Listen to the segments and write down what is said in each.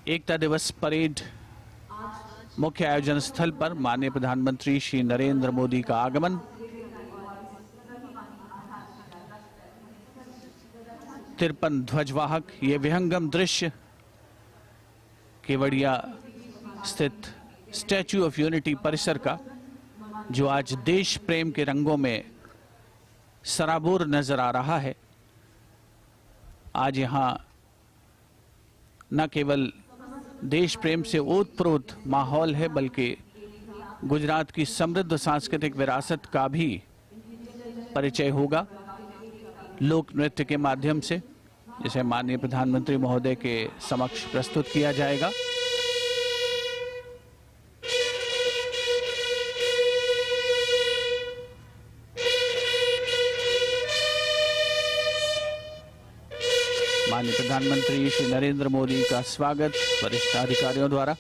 एकता दिवस परेड मुख्य आयोजन स्थल पर माननीय प्रधानमंत्री श्री नरेंद्र मोदी का आगमन। तिरपन ध्वजवाहक ये विहंगम दृश्य केवड़िया स्थित स्टैच्यू ऑफ यूनिटी परिसर का, जो आज देश प्रेम के रंगों में सराबोर नजर आ रहा है। आज यहां न केवल देश प्रेम से ओतप्रोत माहौल है, बल्कि गुजरात की समृद्ध सांस्कृतिक विरासत का भी परिचय होगा लोक नृत्य के माध्यम से, जिसे माननीय प्रधानमंत्री महोदय के समक्ष प्रस्तुत किया जाएगा। माननीय प्रधानमंत्री श्री नरेंद्र मोदी का स्वागत वरिष्ठ अधिकारियों द्वारा।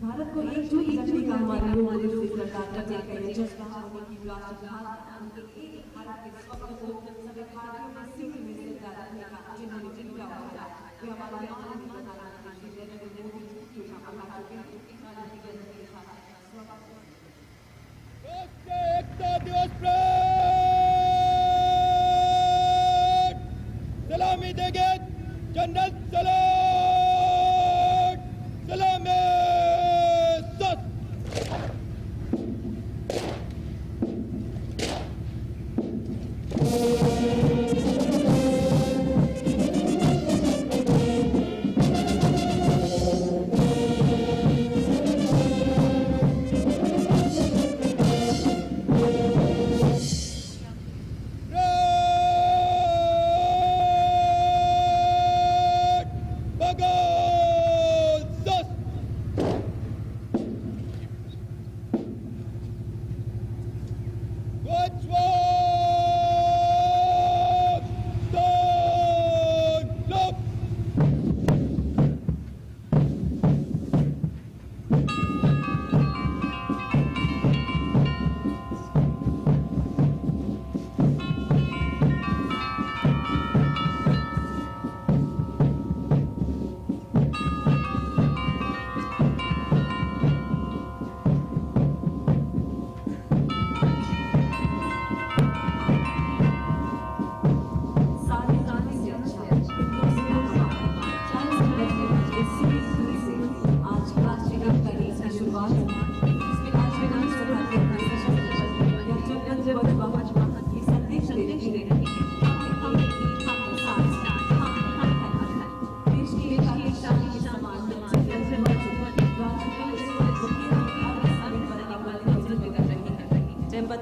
भारत को एकजुट रखने का हमारे मोदी जी सरकार का जज्बा है, जिसका हम की राष्ट्रभाषा उनके एक भारत के स्वप्न को सभी भारतीयों में सीखने में जिंदा रखने का जिन्होंने जिनका होगा वे हमारे माननीय प्रधानमंत्री श्री नरेंद्र मोदी जी की हमारा के साथ एकता दिवस सलामी देंगे जनरल सलामी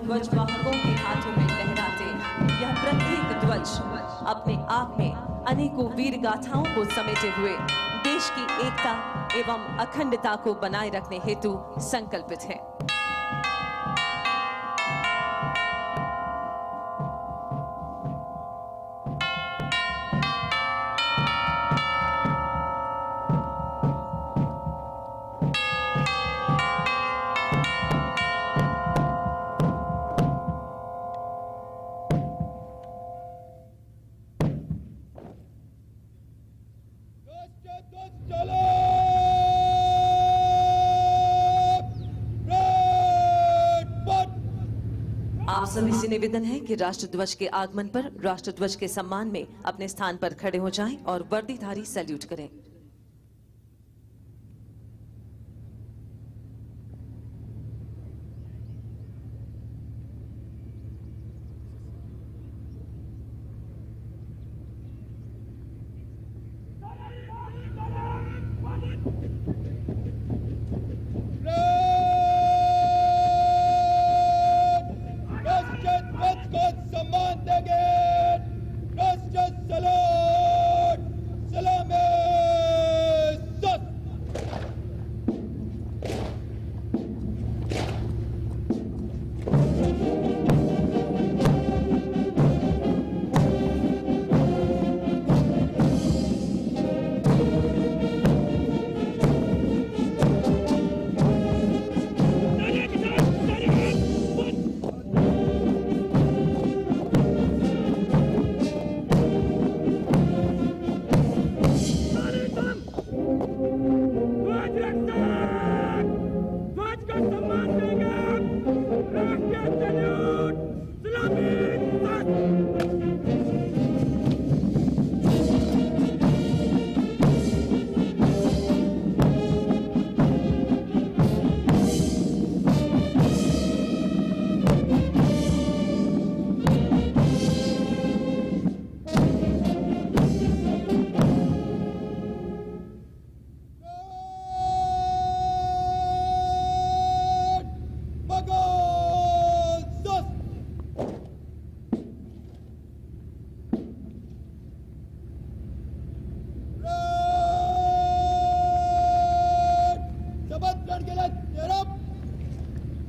ध्वज वाहकों के हाथों में लहराते यह प्रत्येक ध्वज अपने आप में अनेकों वीर गाथाओं को समेटे हुए देश की एकता एवं अखंडता को बनाए रखने हेतु संकल्पित है। आप सभी से निवेदन है कि राष्ट्रध्वज के आगमन पर राष्ट्रध्वज के सम्मान में अपने स्थान पर खड़े हो जाएं और वर्दीधारी सैल्यूट करें। सलामी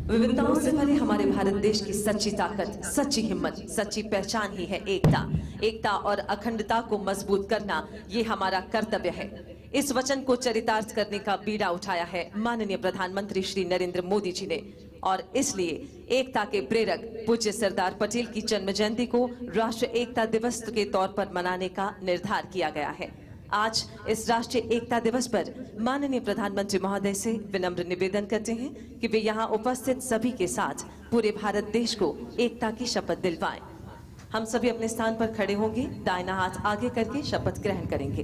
विविधताओं से भरे हमारे भारत देश की सच्ची ताकत, सच्ची हिम्मत, सच्ची पहचान ही है एकता। एकता और अखंडता को मजबूत करना ये हमारा कर्तव्य है। इस वचन को चरितार्थ करने का बीड़ा उठाया है माननीय प्रधानमंत्री श्री नरेंद्र मोदी जी ने, और इसलिए एकता के प्रेरक पूज्य सरदार पटेल की जन्म जयंती को राष्ट्रीय एकता दिवस के तौर पर मनाने का निर्धार किया गया है। आज इस राष्ट्रीय एकता दिवस पर माननीय प्रधानमंत्री महोदय से विनम्र निवेदन करते हैं कि वे यहाँ उपस्थित सभी के साथ पूरे भारत देश को एकता की शपथ दिलवाएं। हम सभी अपने स्थान पर खड़े होंगे, दाहिना हाथ आगे करके शपथ ग्रहण करेंगे।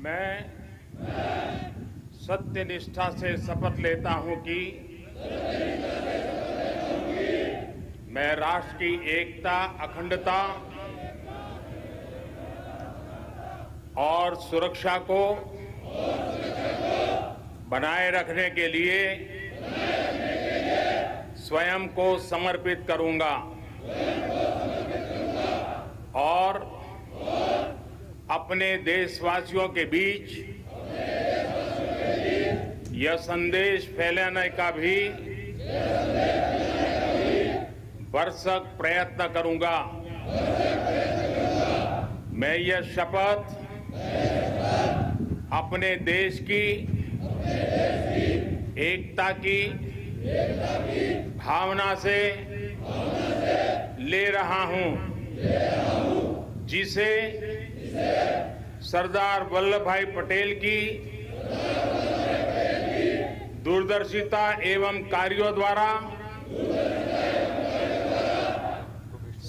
मैं सत्य निष्ठा से शपथ लेता हूं कि मैं राष्ट्र की एकता, अखंडता और सुरक्षा को बनाए रखने के लिए स्वयं को समर्पित करूंगा और अपने देशवासियों के बीच यह संदेश फैलाने का भी भरसक प्रयत्न करूंगा। मैं यह शपथ अपने देश की एकता की भावना से ले रहा हूं, जिसे सरदार वल्लभ भाई पटेल की दूरदर्शिता एवं कार्यों द्वारा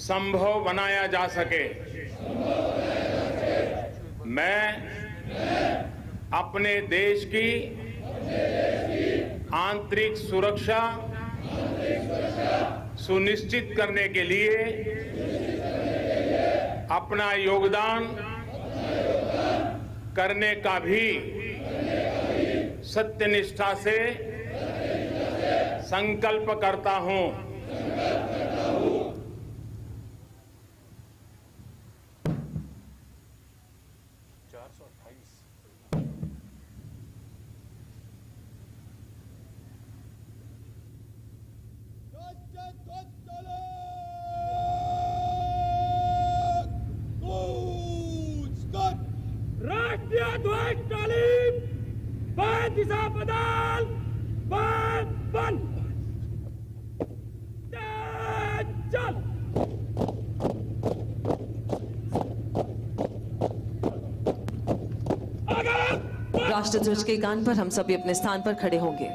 संभव बनाया जा सके। मैं अपने देश की आंतरिक सुरक्षा सुनिश्चित करने के लिए अपना योगदान करने का भी सत्यनिष्ठा से संकल्प करता हूं। राष्ट्रीय ध्वज तालीम, दिशा बदल, बंद, चल। राष्ट्र ध्वज के गान पर हम सभी अपने स्थान पर खड़े होंगे।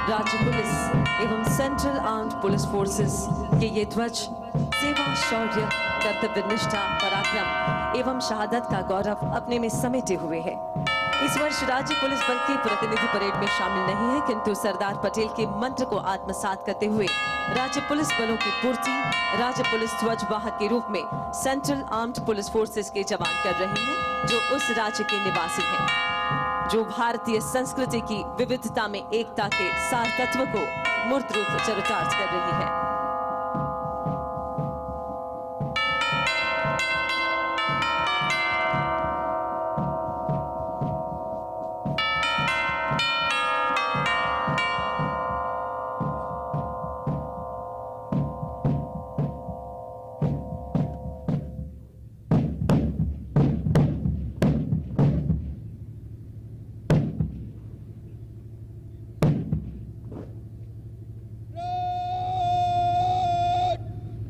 राज्य पुलिस एवं सेंट्रल आर्म्ड पुलिस फोर्सेस के ये ध्वज सेवा, शौर्य, कर्तव्य निष्ठा, पराक्रम एवं शहादत का गौरव अपने में समेटे हुए है। इस वर्ष राज्य पुलिस बल के प्रतिनिधि परेड में शामिल नहीं है, किंतु सरदार पटेल के मंत्र को आत्मसात करते हुए राज्य पुलिस बलों की पूर्ति राज्य पुलिस ध्वज वाहक के रूप में सेंट्रल आर्म्ड पुलिस फोर्सेस के जवान कर रहे हैं, जो उस राज्य के निवासी हैं, जो भारतीय संस्कृति की विविधता में एकता के सार तत्व को मूर्त रूप चरितार्थ कर रही है।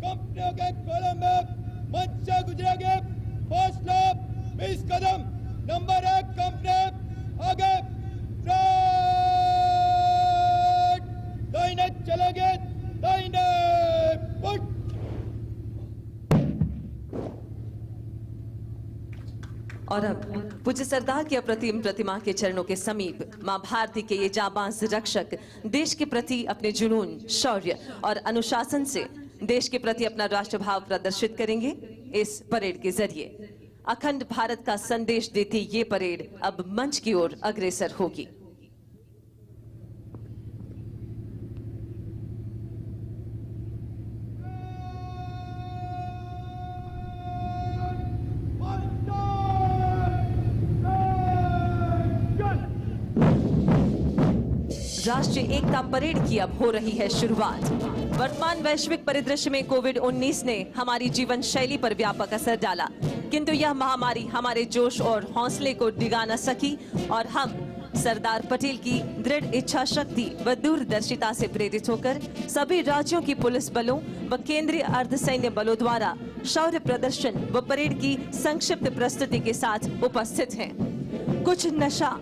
कंपनियों के कॉलम में मंच से गुजरेंगे। फर्स्ट लैप 20 कदम, नंबर 1 कंपनी आगे, दाहिने चलेंगे, दाहिने पुट। और अब पूज्य सरदार की अप्रतिम प्रतिमा के चरणों के समीप मां भारती के ये जाबाज रक्षक देश के प्रति अपने जुनून, शौर्य और अनुशासन से देश के प्रति अपना राष्ट्रभाव प्रदर्शित करेंगे। इस परेड के जरिए अखंड भारत का संदेश देती ये परेड अब मंच की ओर अग्रसर होगी। राष्ट्रीय एकता परेड की अब हो रही है शुरुआत। वर्तमान वैश्विक परिदृश्य में कोविड-19 ने हमारी जीवन शैली पर व्यापक असर डाला, किंतु यह महामारी हमारे जोश और हौसले को डिगा न सकी और हम सरदार पटेल की दृढ़ इच्छा शक्ति व दूरदर्शिता से प्रेरित होकर सभी राज्यों की पुलिस बलों व केंद्रीय अर्धसैन्य बलों द्वारा शौर्य प्रदर्शन व परेड की संक्षिप्त प्रस्तुति के साथ उपस्थित हैं। कुछ नशा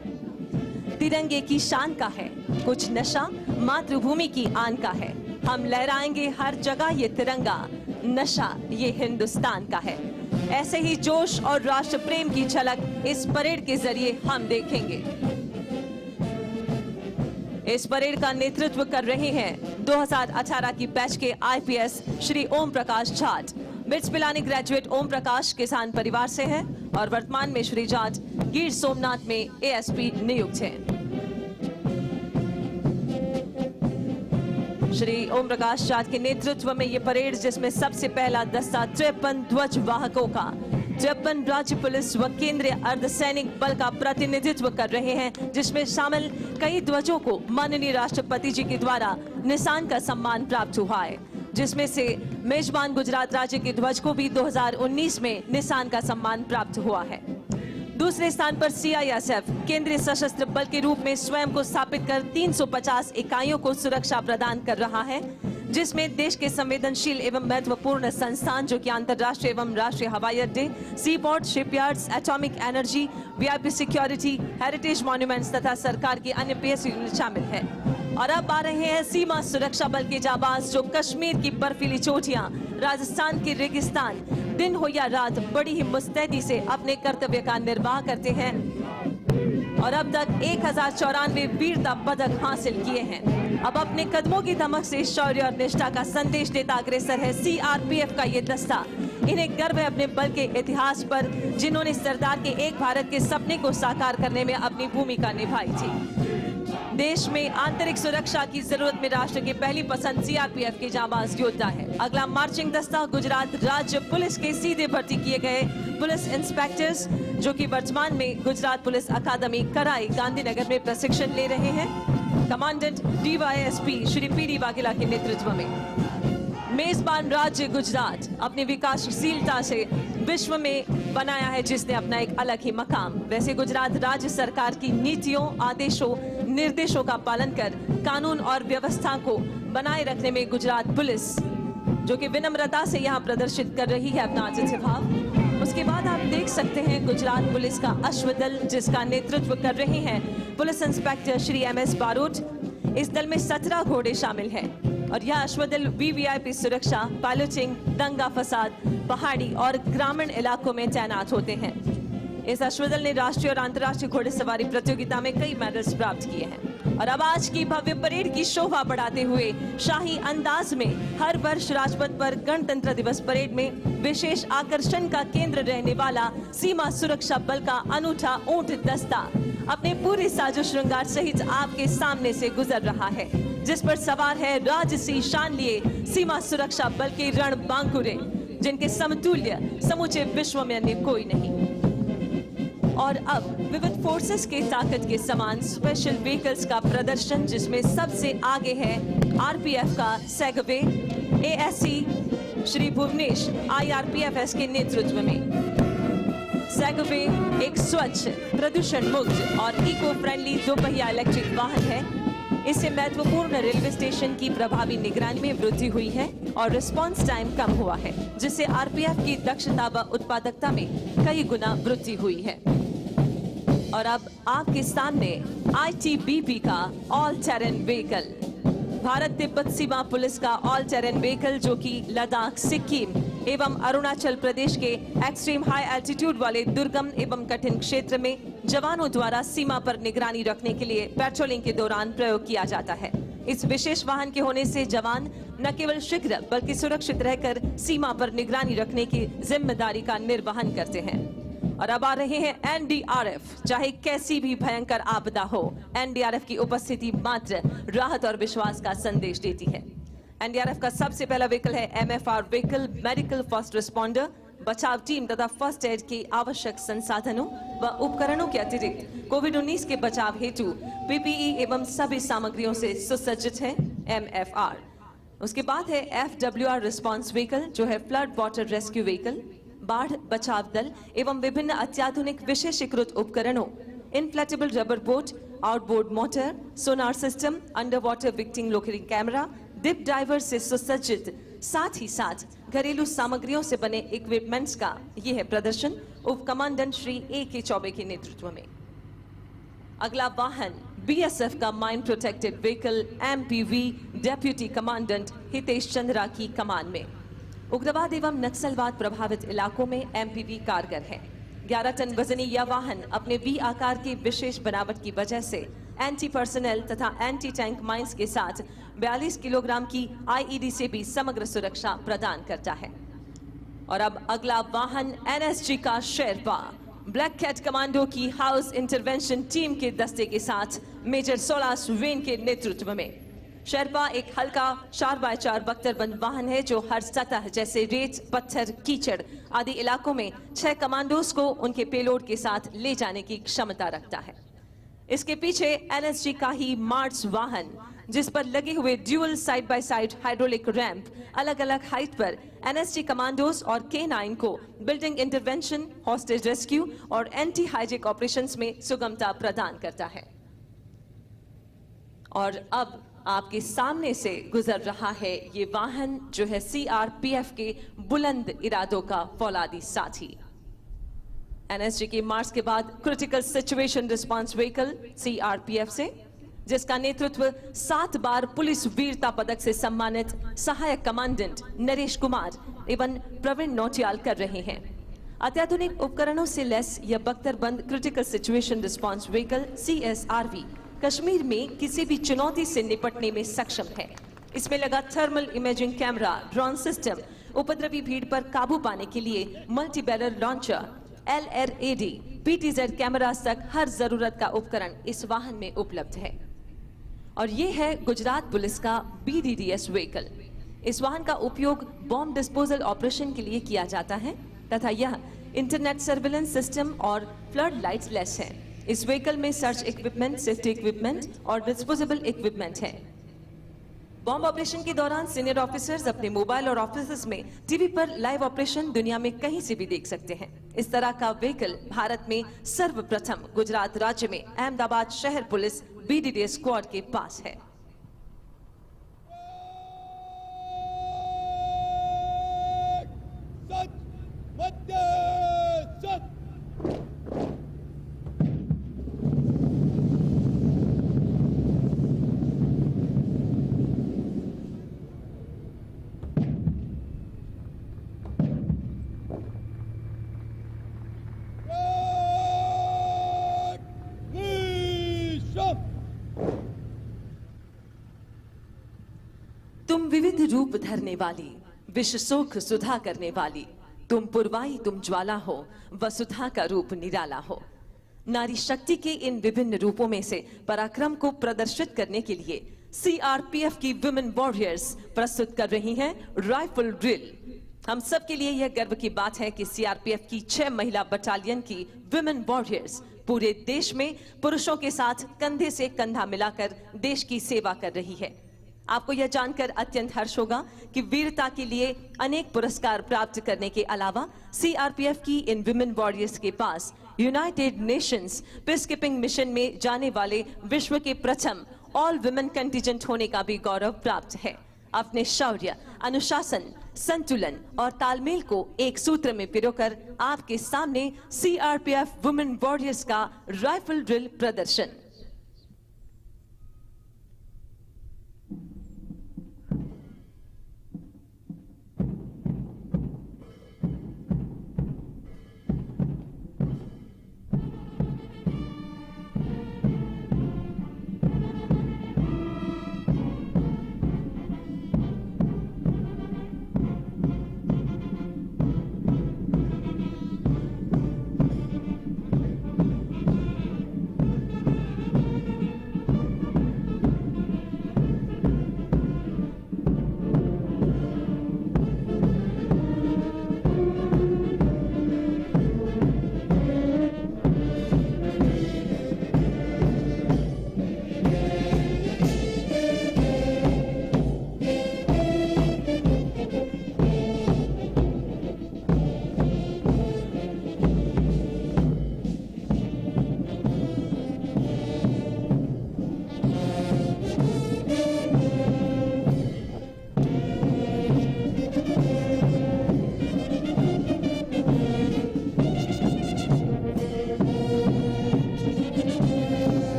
तिरंगे की शान का है, कुछ नशा मातृभूमि की आन का है। हम लहराएंगे हर जगह ये तिरंगा, नशा ये हिंदुस्तान का है। ऐसे ही जोश और राष्ट्र प्रेम की झलक इस परेड के जरिए हम देखेंगे। इस परेड का नेतृत्व कर रहे हैं 2018 की बैच के IPS Shri Om Prakash Jat. Bits Pilani graduate Om Prakash किसान परिवार से हैं और वर्तमान में श्री जाट गिर सोमनाथ में एएसपी नियुक्त हैं। श्री ओम प्रकाश जाट के नेतृत्व में ये परेड, जिसमें सबसे पहला दस्ता 53 ध्वज वाहकों का 53 राज्य पुलिस व केंद्रीय अर्धसैनिक बल का प्रतिनिधित्व कर रहे हैं, जिसमें शामिल कई ध्वजों को माननीय राष्ट्रपति जी के द्वारा निशान का सम्मान प्राप्त हुआ है, जिसमें से मेजबान गुजरात राज्य के ध्वज को भी 2019 में निशान का सम्मान प्राप्त हुआ है। दूसरे स्थान पर सीआईएसएफ केंद्रीय सशस्त्र बल के रूप में स्वयं को स्थापित कर 350 इकाइयों को सुरक्षा प्रदान कर रहा है, जिसमें देश के संवेदनशील एवं महत्वपूर्ण संस्थान जो कि अंतर्राष्ट्रीय एवं राष्ट्रीय हवाई अड्डे, sea port, shipyards, atomic energy, VIP security, heritage monuments तथा सरकार की अन्य पीएस यूनिट शामिल है। और अब आ रहे हैं सीमा सुरक्षा बल के जाबाज, जो कश्मीर की बर्फीली चोटियां, राजस्थान के रेगिस्तान, दिन हो या रात बड़ी ही मुस्तैदी से अपने कर्तव्य का निर्वाह करते हैं और अब तक 1094 वीरता पदक हासिल किए हैं। अब अपने कदमों की धमक से शौर्य और निष्ठा का संदेश देता अग्रसर है सीआरपीएफ का ये दस्ता। इन्हें गर्व है अपने बल के इतिहास पर, जिन्होंने सरदार के एक भारत के सपने को साकार करने में अपनी भूमिका निभाई थी। देश में आंतरिक सुरक्षा की जरूरत में राष्ट्र की पहली पसंद सीआरपीएफ के जाबाज योद्धा है। अगला मार्चिंग दस्ता गुजरात राज्य पुलिस के सीधे भर्ती किए गए पुलिस इंस्पेक्टर्स, जो कि वर्तमान में गुजरात पुलिस अकादमी कराई गांधीनगर में प्रशिक्षण ले रहे हैं, commandant DYSP Shri PD Vaghela के नेतृत्व में। मेजबान राज्य गुजरात अपनी विकासशीलता से विश्व में बनाया है, जिसने अपना एक अलग ही मकाम। वैसे गुजरात राज्य सरकार की नीतियों, आदेशों, निर्देशों का पालन कर कानून और व्यवस्था को बनाए रखने में गुजरात पुलिस, जो कि विनम्रता से यहाँ प्रदर्शित कर रही है अपना आतिथ्य भाव। उसके बाद आप देख सकते हैं गुजरात पुलिस का अश्वदल, जिसका नेतृत्व कर रहे हैं police inspector Shri MS Barot. इस दल में 17 घोड़े शामिल हैं और यह अश्वदल वीवीआईपी सुरक्षा, पायलटिंग, दंगा फसाद, पहाड़ी और ग्रामीण इलाकों में तैनात होते हैं। इस अश्वदल ने राष्ट्रीय और अंतर्राष्ट्रीय घोड़सवारी प्रतियोगिता में कई मेडल्स प्राप्त किए हैं। और अब आज की भव्य परेड की शोभा बढ़ाते हुए शाही अंदाज में हर वर्ष राजपथ पर गणतंत्र दिवस परेड में विशेष आकर्षण का केंद्र रहने वाला सीमा सुरक्षा बल का अनूठा ऊंट दस्ता अपने पूरे साजो श्रृंगार सहित आपके सामने से गुजर रहा है, जिस पर सवार है राजसी शान लिए सीमा सुरक्षा बल के रणबांकुरे, जिनके समतुल्य समूचे विश्व में अन्य कोई नहीं। और अब विविध फोर्सेस के ताकत के समान स्पेशल व्हीकल्स का प्रदर्शन, जिसमें सबसे आगे है आरपीएफ का segue, ASC Shri Bhuvnesh IRPFS के नेतृत्व में। सेगवे एक स्वच्छ, प्रदूषण मुक्त और इको फ्रेंडली दोपहिया इलेक्ट्रिक वाहन है। इससे महत्वपूर्ण रेलवे स्टेशन की प्रभावी निगरानी में वृद्धि हुई है और रिस्पांस टाइम कम हुआ है, जिससे आरपीएफ की दक्षता व उत्पादकता में कई गुना वृद्धि हुई है। और अब आपके सामने आईटीबीपी का all terrain vehicle, Bharat Tibbat सीमा पुलिस का ऑल टेरेन व्हीकल, जो कि लद्दाख, सिक्किम एवं अरुणाचल प्रदेश के एक्सट्रीम हाई एल्टीट्यूड वाले दुर्गम एवं कठिन क्षेत्र में जवानों द्वारा सीमा पर निगरानी रखने के लिए पेट्रोलिंग के दौरान प्रयोग किया जाता है। इस विशेष वाहन के होने से जवान न केवल शीघ्र बल्कि सुरक्षित रहकर सीमा पर निगरानी रखने की जिम्मेदारी का निर्वहन करते हैं। और अब आ रहे हैं एनडीआरएफ। चाहे कैसी भी भयंकर आपदा हो, एनडीआरएफ की उपस्थिति मात्र राहत और विश्वास का संदेश देती है। एनडीआरएफ का सबसे पहला व्हीकल है MFR vehicle, medical first responder, बचाव टीम तथा फर्स्ट एड के आवश्यक संसाधनों व उपकरणों के अतिरिक्त कोविड-19 के बचाव हेतु पीपीई एवं सभी सामग्रियों से सुसज्जित है एमएफआर। उसके बाद है एफडब्ल्यूआर रिस्पॉन्स व्हीकल, जो है फ्लड वाटर रेस्क्यू व्हीकल, बाढ़ बचाव दल एवं विभिन्न अत्याधुनिक विशेषीकृत उपकरणों, inflatable rubber boat, outboard motor, sonar system, under water victim locating camera, deep diver से सुसज्जित, साथ ही साथ घरेलू सामग्रियों से बने इक्विपमेंट्स का यह है प्रदर्शन उप कमांडेंट श्री A.K. चौबे के नेतृत्व में। अगला वाहन बीएसएफ का mine protected vehicle MPV, deputy commandant Hitesh Chandra की कमान में। उग्रवाद एवं नक्सलवाद प्रभावित इलाकों में एमपीवी कारगर है। 11 टन वजनी यह वाहन अपने वी आकार की विशेष बनावट की वजह से एंटी पर्सनल तथा एंटी टैंक माइंस के साथ 42 किलोग्राम की आईईडी से भी समग्र सुरक्षा प्रदान करता है। और अब अगला वाहन एनएसजी का शेरपा, ब्लैक कैट कमांडो की हाउस इंटरवेंशन टीम के दस्ते के साथ मेजर सोलास वेन के नेतृत्व में। शेरपा एक हल्का 4x4 बख्तरबंद वाहन है, जो हर सतह जैसे रेत, पत्थर, कीचड़ आदि इलाकों में 6 कमांडोज को उनके पेलोड के साथ ले जाने की क्षमता रखता है। इसके पीछे एनएसजी का ही मार्च वाहन, जिस पर लगे हुए dual side by side hydraulic ramp अलग अलग हाइट पर एनएसजी कमांडोज और K9 को बिल्डिंग इंटरवेंशन, हॉस्टेज रेस्क्यू और एंटी हाइजैक ऑपरेशंस में सुगमता प्रदान करता है। और अब आपके सामने से गुजर रहा है ये वाहन, जो है सीआरपीएफ के बुलंद इरादों का फौलादी साथी। एनएसजी के मार्च के बाद critical situation response vehicle CRPF से, जिसका नेतृत्व 7 बार पुलिस वीरता पदक से सम्मानित सहायक कमांडेंट नरेश कुमार एवं प्रवीण नौटियाल कर रहे हैं। अत्याधुनिक उपकरणों से लैस यह बख्तरबंद critical situation response vehicle CSRV Kashmir में किसी भी चुनौती से निपटने में सक्षम है। इसमें लगा thermal imaging camera, drone system, उपद्रवी भीड़ पर काबू पाने के लिए multi barrel launcher, LRAD, PTZ cameras तक हर जरूरत का उपकरण इस वाहन में उपलब्ध है। और ये है गुजरात पुलिस का BDDS व्हीकल। इस वाहन का उपयोग बॉम्ब डिस्पोजल ऑपरेशन के लिए किया जाता है तथा यह इंटरनेट सर्विलेंस सिस्टम और फ्लड लाइट्स लेस है। इस व्हीकल में सर्च इक्विपमेंट, सेफ्टी इक्विपमेंट और डिस्पोजेबल इक्विपमेंट है। बॉम्ब ऑपरेशन के दौरान सीनियर ऑफिसर्स अपने मोबाइल और ऑफिस में टीवी पर लाइव ऑपरेशन दुनिया में कहीं से भी देख सकते हैं। इस तरह का व्हीकल भारत में सर्वप्रथम गुजरात राज्य में अहमदाबाद शहर पुलिस BDDS स्क्वाड के पास है। सच, मध्य सच। विविध रूप धरने वाली, विश्व सुख सुधा करने वाली, तुम पुरवाई तुम ज्वाला हो, वसुधा का रूप निराला हो। नारी शक्ति के इन विभिन्न रूपों में से पराक्रम को प्रदर्शित करने के लिए सीआरपीएफ की वुमेन वॉरियर्स प्रस्तुत कर रही हैं राइफल ड्रिल। हम सब के लिए यह गर्व की बात है कि सीआरपीएफ की 6 महिला बटालियन की वुमेन वॉरियर्स पूरे देश में पुरुषों के साथ कंधे से कंधा मिलाकर देश की सेवा कर रही है। आपको यह जानकर अत्यंत हर्ष होगा कि वीरता के लिए अनेक पुरस्कार प्राप्त करने के अलावा सीआरपीएफ की इन विमेन वॉरियर्स के पास यूनाइटेड नेशंस पीसकीपिंग मिशन में जाने वाले विश्व के प्रथम ऑल वुमेन कंटिजेंट होने का भी गौरव प्राप्त है। अपने शौर्य, अनुशासन, संतुलन और तालमेल को एक सूत्र में पिरोकर आपके सामने सीआरपीएफ वुमेन वॉरियर्स का राइफल ड्रिल प्रदर्शन।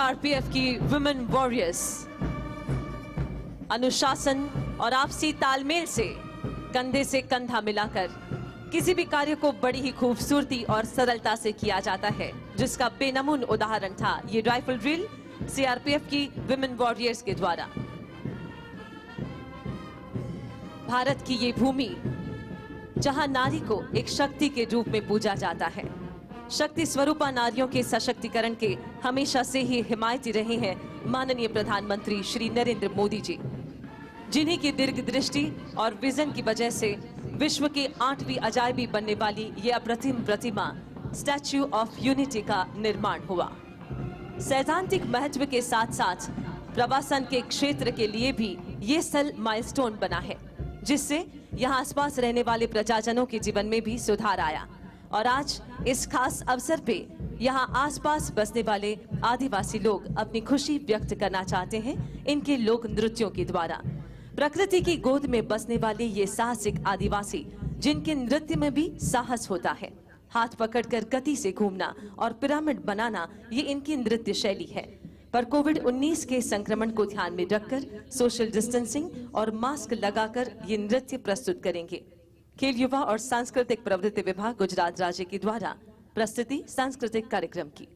सीआरपीएफ की वुमेन वॉरियर्स अनुशासन और आपसी तालमेल से कंधे से कंधा मिलाकर किसी भी कार्य को बड़ी ही खूबसूरती और सरलता से किया जाता है, जिसका बेनमून उदाहरण था ये राइफल ड्रिल सीआरपीएफ की विमेन वॉरियर्स के द्वारा। भारत की ये भूमि जहां नारी को एक शक्ति के रूप में पूजा जाता है, शक्ति स्वरूपा नारियों के सशक्तिकरण के हमेशा से ही हिमायती रहे हैं माननीय प्रधानमंत्री श्री नरेंद्र मोदी जी, जिन्हीं की दीर्घ दृष्टि और विजन की वजह से विश्व की 8वीं अजायबी बनने वाली ये अप्रतिम प्रतिमा स्टैच्यू ऑफ यूनिटी का निर्माण हुआ। सैद्धांतिक महत्व के साथ साथ प्रवासन के क्षेत्र के लिए भी ये स्थल माइलस्टोन बना है, जिससे यहाँ आसपास रहने वाले प्रजाजनों के जीवन में भी सुधार आया। और आज इस खास अवसर पे यहाँ आसपास बसने वाले आदिवासी लोग अपनी खुशी व्यक्त करना चाहते हैं इनके लोक नृत्यों के द्वारा। प्रकृति की गोद में बसने वाले ये साहसिक आदिवासी, जिनके नृत्य में भी साहस होता है, हाथ पकड़कर गति से घूमना और पिरामिड बनाना, ये इनकी नृत्य शैली है। पर कोविड-19 के संक्रमण को ध्यान में रखकर सोशल डिस्टेंसिंग और मास्क लगाकर ये नृत्य प्रस्तुत करेंगे। खेल युवा और सांस्कृतिक प्रवृत्ति विभाग गुजरात राज्य के द्वारा प्रस्तुति सांस्कृतिक कार्यक्रम की।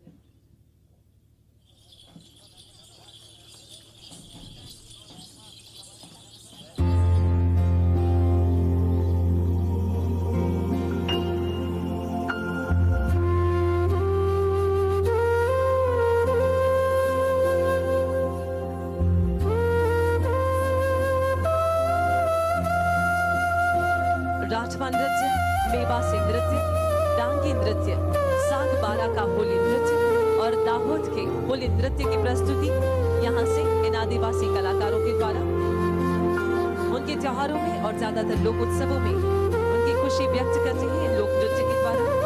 राठवा नृत्य, मेवासी नृत्य, डांगी नृत्य, साग बारा का होली नृत्य और दाहोद के होली नृत्य की प्रस्तुति यहाँ से इन आदिवासी कलाकारों के द्वारा उनके त्योहारों में और ज्यादातर लोक उत्सवों में उनकी खुशी व्यक्त कर रही है लोक नृत्य के द्वारा।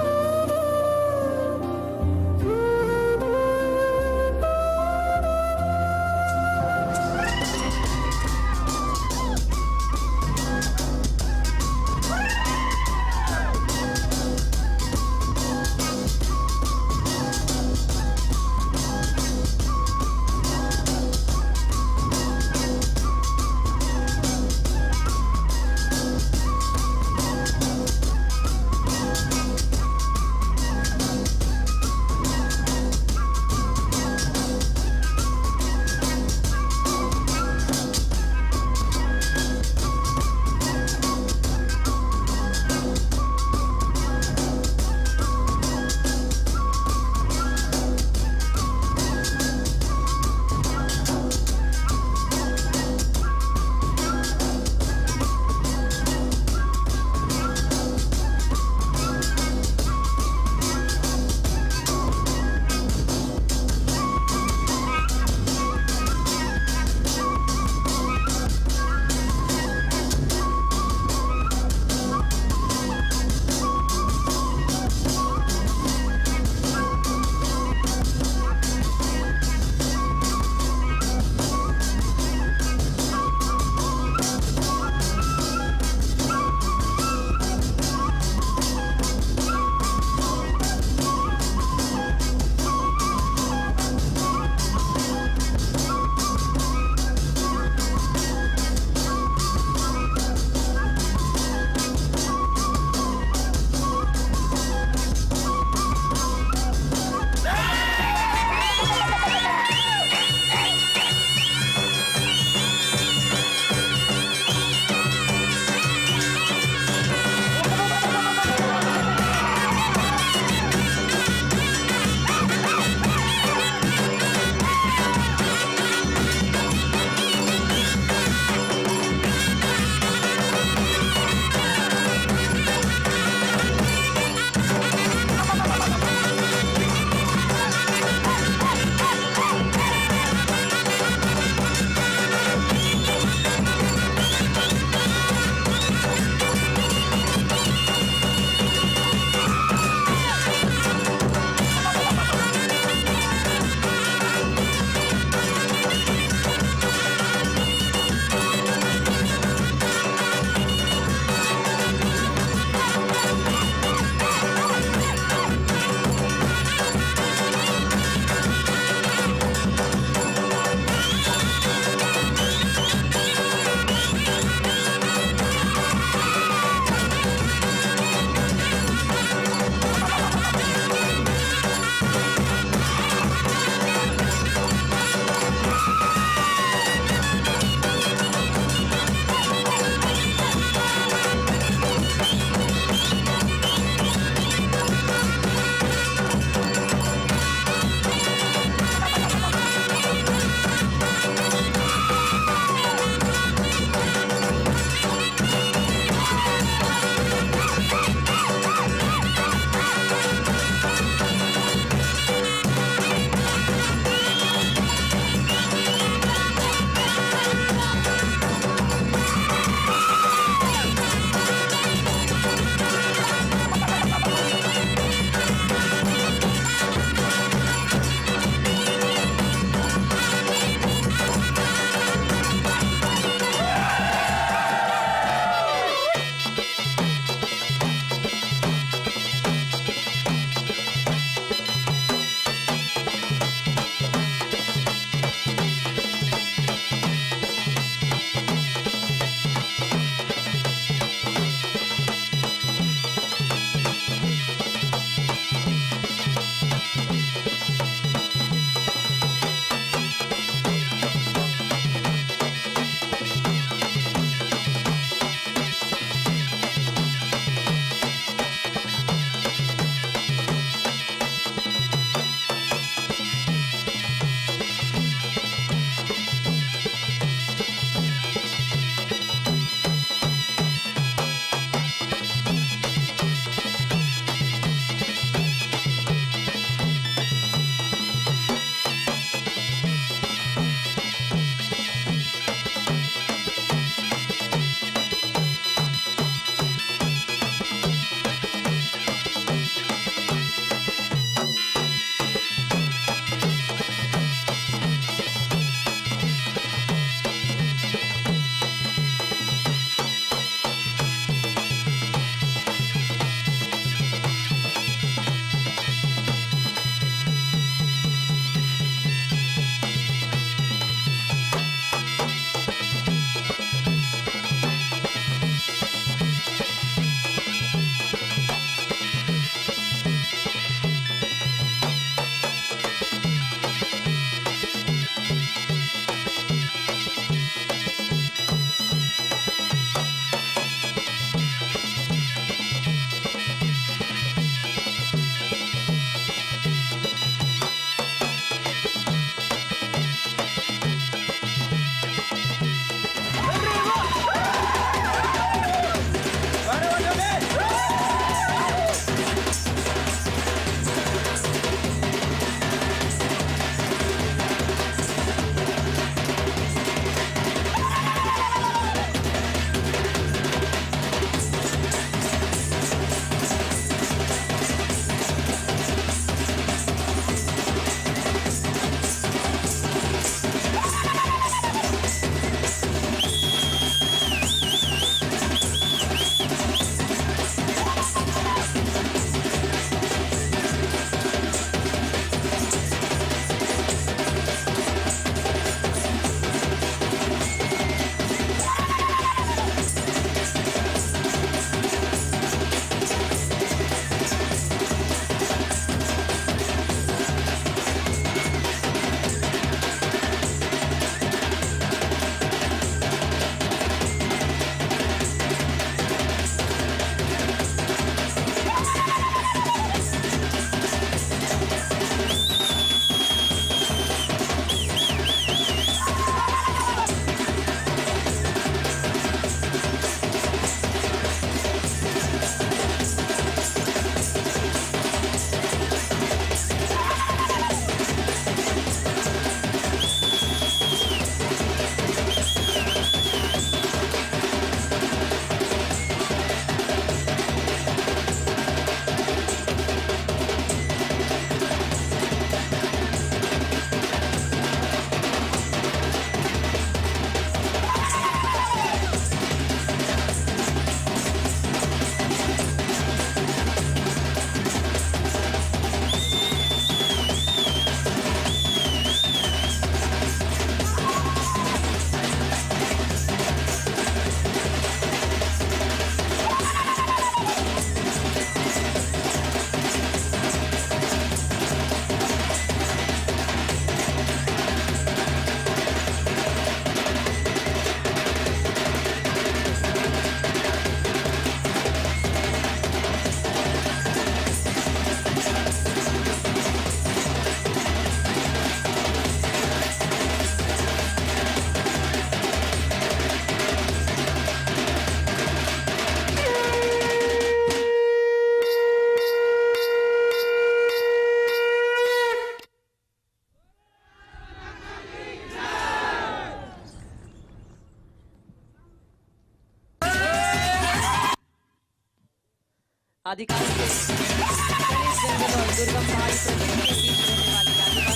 आदिकाल से घने जंगल और दुर्गम पहाड़ी प्रदेश के बीच रहने वाले आदिवासी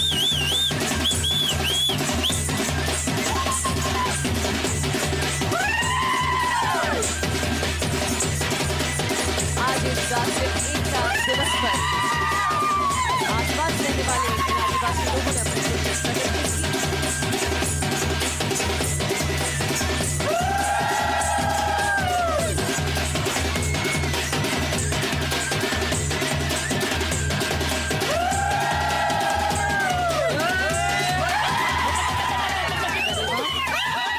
आज इस राष्ट्रीय एकता दिवस पर आसपास रहने वाले आदिवासी लोगों ने अपने खुशी प्रकट की।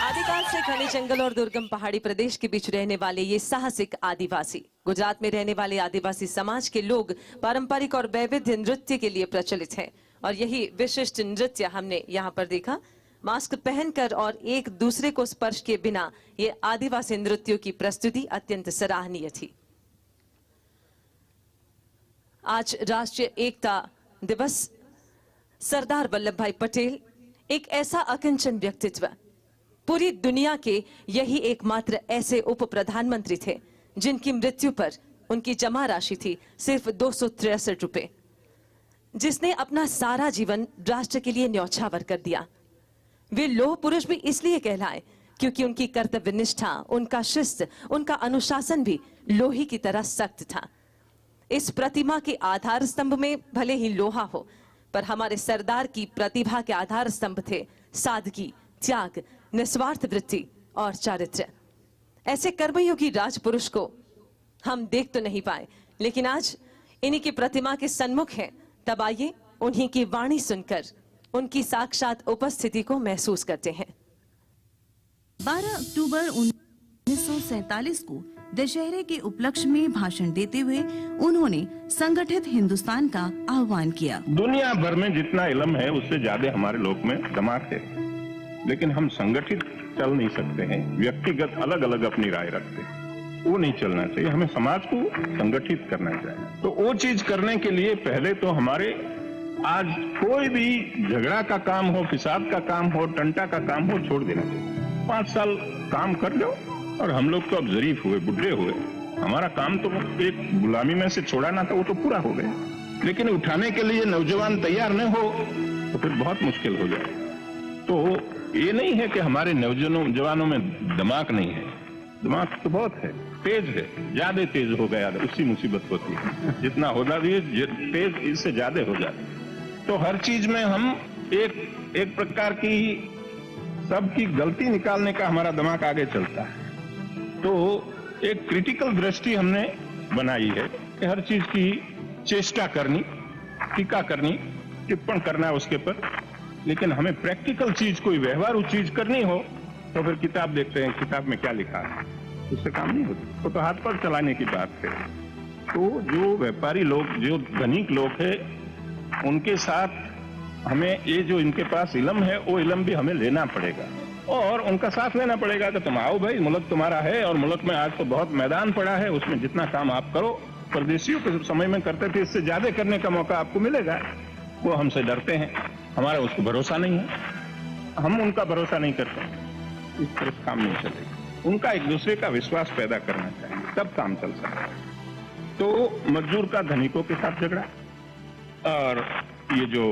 आदिकाल से घने जंगल और दुर्गम पहाड़ी प्रदेश के बीच रहने वाले ये साहसिक आदिवासी गुजरात में रहने वाले आदिवासी समाज के लोग पारंपरिक और वैविध्य नृत्य के लिए प्रचलित हैं और यही विशिष्ट नृत्य हमने यहाँ पर देखा। मास्क पहनकर और एक दूसरे को स्पर्श किए बिना ये आदिवासी नृत्यों की प्रस्तुति अत्यंत सराहनीय थी। आज राष्ट्रीय एकता दिवस। सरदार वल्लभ भाई पटेल एक ऐसा अकिंचन व्यक्तित्व, पूरी दुनिया के यही एकमात्र ऐसे उप प्रधानमंत्री थे जिनकी मृत्यु पर उनकी जमा राशि थी सिर्फ 263 रुपए, जिसने अपना सारा जीवन राष्ट्र के लिए न्यौछावर कर दिया। वे लौह पुरुष भी इसलिए कहलाए क्योंकि उनकी कर्तव्य निष्ठा, उनका शिस्त, उनका अनुशासन भी लोहे की तरह सख्त था। इस प्रतिमा के आधार स्तंभ में भले ही लोहा हो, पर हमारे सरदार की प्रतिभा के आधार स्तंभ थे सादगी, त्याग, निस्वार्थ वृत्ति और चारित्र्य। ऐसे कर्मयोगी राजपुरुष को हम देख तो नहीं पाए, लेकिन आज इन्हीं की प्रतिमा के सन्मुख हैं। तब आइए उन्हीं की वाणी सुनकर उनकी साक्षात उपस्थिति को महसूस करते हैं। 12 अक्टूबर 1947 को दशहरे के उपलक्ष्य में भाषण देते हुए उन्होंने संगठित हिंदुस्तान का आह्वान किया। दुनिया भर में जितना इल्म है उससे ज्यादा हमारे लोग में दिमाग है, लेकिन हम संगठित चल नहीं सकते हैं। व्यक्तिगत अलग अलग अपनी राय रखते हैं, वो नहीं चलना चाहिए। हमें समाज को संगठित करना चाहिए। तो वो चीज करने के लिए पहले तो हमारे आज कोई भी झगड़ा का काम हो, फिसाद का काम हो, टंटा का काम हो, छोड़ देना चाहिए। 5 साल काम कर लो। और हम लोग तो अब जरीफ हुए, बुढ़े हुए, हमारा काम तो एक गुलामी में से छोड़ाना था, वो तो पूरा हो गया। लेकिन उठाने के लिए नौजवान तैयार न हो तो फिर बहुत मुश्किल हो जाए। तो ये नहीं है कि हमारे नौजवानों में दिमाग नहीं है, दिमाग तो बहुत है, तेज है, ज्यादा तेज हो गया, उससी मुसीबत होती है। जितना हो जाती तेज, इससे ज्यादा हो जाती है। तो हर चीज में हम एक प्रकार की सबकी गलती निकालने का हमारा दिमाग आगे चलता है। तो एक क्रिटिकल दृष्टि हमने बनाई है कि हर चीज की चेष्टा करनी, टीका करनी, टिप्पण करना है उसके पर, लेकिन हमें प्रैक्टिकल चीज, कोई व्यवहारू चीज करनी हो तो फिर किताब देखते हैं, किताब में क्या लिखा है, उससे काम नहीं होता। तो हाथ पर चलाने की बात है। तो जो व्यापारी लोग, जो धनिक लोग हैं, उनके साथ हमें ये जो इनके पास इल्म है वो इल्म भी हमें लेना पड़ेगा और उनका साथ लेना पड़ेगा कि तुम आओ भाई, मुल्क तुम्हारा है और मुल्क में आज तो बहुत मैदान पड़ा है, उसमें जितना काम आप करो, परदेशियों के समय में करते थे, इससे ज्यादा करने का मौका आपको मिलेगा। वो हमसे डरते हैं, हमारा उसको भरोसा नहीं है, हम उनका भरोसा नहीं करते। इस तरह से काम नहीं चलेगा। उनका एक दूसरे का विश्वास पैदा करना चाहिए, तब काम चल सकता है। तो मजदूर का धनिकों के साथ झगड़ा और ये जो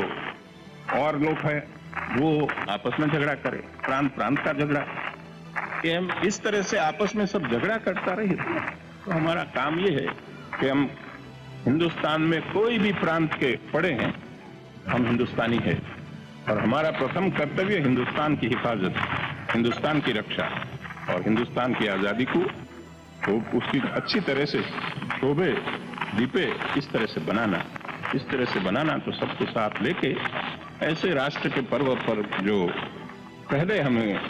और लोग हैं वो आपस में झगड़ा करे, प्रांत प्रांत का झगड़ा, कि हम इस तरह से आपस में सब झगड़ा करता रहे। तो हमारा काम ये है कि हम हिंदुस्तान में कोई भी प्रांत के पड़े हैं, हम हिंदुस्तानी है और हमारा प्रथम कर्तव्य हिंदुस्तान की हिफाजत, हिंदुस्तान की रक्षा और हिंदुस्तान की आजादी को तो उसकी अच्छी तरह से शोभे दीपे इस तरह से बनाना। तो सबको साथ लेके ऐसे राष्ट्र के पर्व पर जो पहले हमें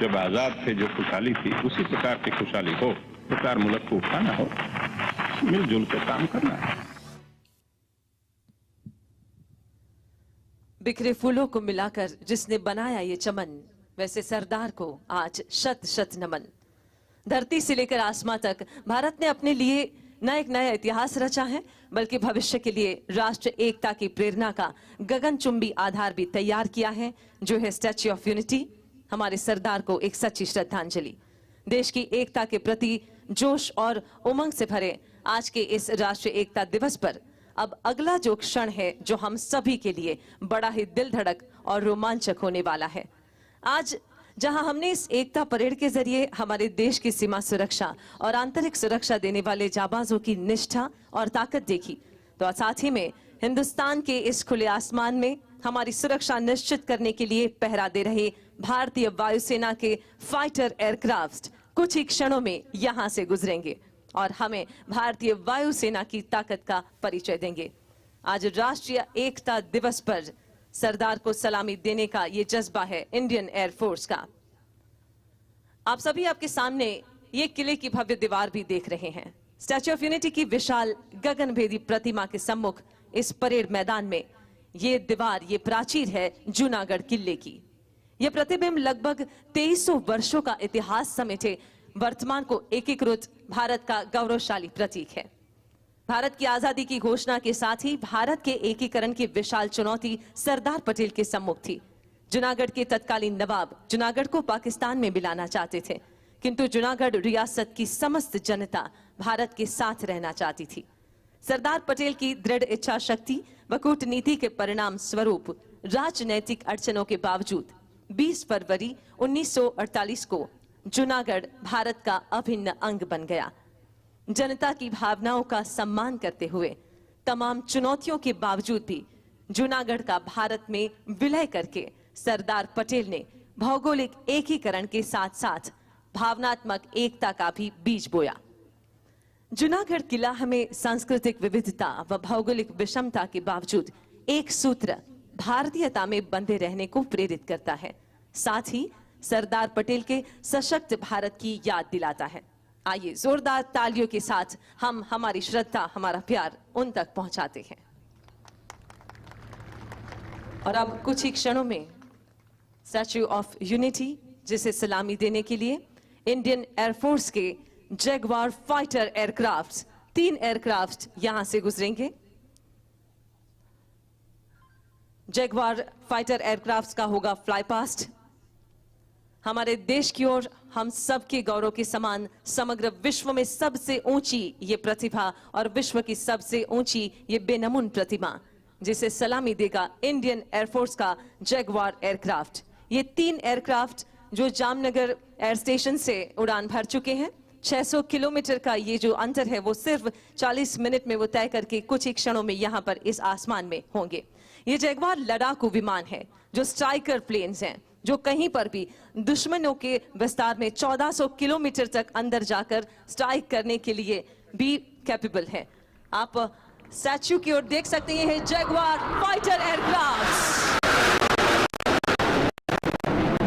जब आजाद थे जो खुशहाली थी, उसी प्रकार की खुशहाली हो, प्रकार मुल्क को उठाना हो, मिलजुल कर काम करना है। बिखरे फूलों को मिलाकर जिसने बनाया ये चमन, वैसे सरदार को आज शत शत नमन। धरती से लेकर आसमां तक भारत ने अपने लिए न एक नया इतिहास रचा है, बल्कि भविष्य के लिए राष्ट्र एकता की प्रेरणा का गगनचुंबी आधार भी तैयार किया है, जो है स्टैच्यू ऑफ यूनिटी। हमारे सरदार को एक सच्ची श्रद्धांजलि। देश की एकता के प्रति जोश और उमंग से भरे आज के इस राष्ट्रीय एकता दिवस पर अब अगला जो क्षण है जो हम सभी के लिए बड़ा ही दिल धड़क और रोमांचक होने वाला है। आज जहां हमने इस एकता परेड के जरिए हमारे देश की सीमा सुरक्षा और आंतरिक सुरक्षा देने वाले जाबाजों की निष्ठा और ताकत देखी, तो साथ ही में हिंदुस्तान के इस खुले आसमान में हमारी सुरक्षा निश्चित करने के लिए पहरा दे रहे भारतीय वायुसेना के फाइटर एयरक्राफ्ट कुछ ही क्षणों में यहां से गुजरेंगे और हमें भारतीय वायुसेना की ताकत का परिचय देंगे। आज राष्ट्रीय एकता दिवस पर सरदार को सलामी देने का ये जज्बा है इंडियन एयरफोर्स का। आप सभी आपके सामने ये किले की भव्य दीवार भी देख रहे हैं। स्टैच्यू ऑफ यूनिटी की विशाल गगनभेदी प्रतिमा के सम्मुख इस परेड मैदान में ये दीवार, ये प्राचीर है जूनागढ़ किले की। यह प्रतिबिंब लगभग 2300 वर्षों का इतिहास समेटे वर्तमान को एकीकृत भारत का गौरवशाली प्रतीक है। भारत की आजादी की घोषणा के साथ ही भारत के एकीकरण की विशाल चुनौती सरदार पटेल के सम्मुख थी। जूनागढ़ के तत्कालीन नवाब जूनागढ़ को पाकिस्तान में मिलाना चाहते थे, किंतु जूनागढ़ रियासत की समस्त जनता भारत के साथ रहना चाहती थी। सरदार पटेल की दृढ़ इच्छा शक्ति व कूटनीति के परिणाम स्वरूप राजनैतिक अड़चनों के बावजूद 20 फरवरी 1948 को जूनागढ़ भारत का अभिन्न अंग बन गया। जनता की भावनाओं का सम्मान करते हुए तमाम चुनौतियों के बावजूद भी जूनागढ़ का भारत में विलय करके सरदार पटेल ने भौगोलिक एकीकरण के साथ साथ भावनात्मक एकता का भी बीज बोया। जूनागढ़ किला हमें सांस्कृतिक विविधता व भौगोलिक विषमता के बावजूद एक सूत्र भारतीयता में बंधे रहने को प्रेरित करता है, साथ ही सरदार पटेल के सशक्त भारत की याद दिलाता है। आइए जोरदार तालियों के साथ हम हमारी श्रद्धा, हमारा प्यार उन तक पहुंचाते हैं। और अब कुछ ही क्षणों में स्टैच्यू ऑफ यूनिटी, जिसे सलामी देने के लिए इंडियन एयरफोर्स के जगुआर फाइटर एयरक्राफ्ट 3 एयरक्राफ्ट यहां से गुजरेंगे। जगुआर फाइटर एयरक्राफ्ट का होगा फ्लाई पास्ट। हमारे देश की ओर हम सबके गौरव के समान समग्र विश्व में सबसे ऊंची ये प्रतिभा और विश्व की सबसे ऊंची ये बेनमून प्रतिमा, जिसे सलामी देगा इंडियन एयरफोर्स का जगुआर एयरक्राफ्ट। ये 3 एयरक्राफ्ट जो जामनगर एयर स्टेशन से उड़ान भर चुके हैं। 600 किलोमीटर का ये जो अंतर है वो सिर्फ 40 मिनट में वो तय करके कुछ ही क्षणों में यहाँ पर इस आसमान में होंगे। ये जगुआर लड़ाकू विमान है जो स्ट्राइकर प्लेन्स हैं, जो कहीं पर भी दुश्मनों के विस्तार में 1400 किलोमीटर तक अंदर जाकर स्ट्राइक करने के लिए भी कैपेबल है। आप स्टैच्यू की ओर देख सकते हैं जगुआर फाइटर एयरक्राफ्ट।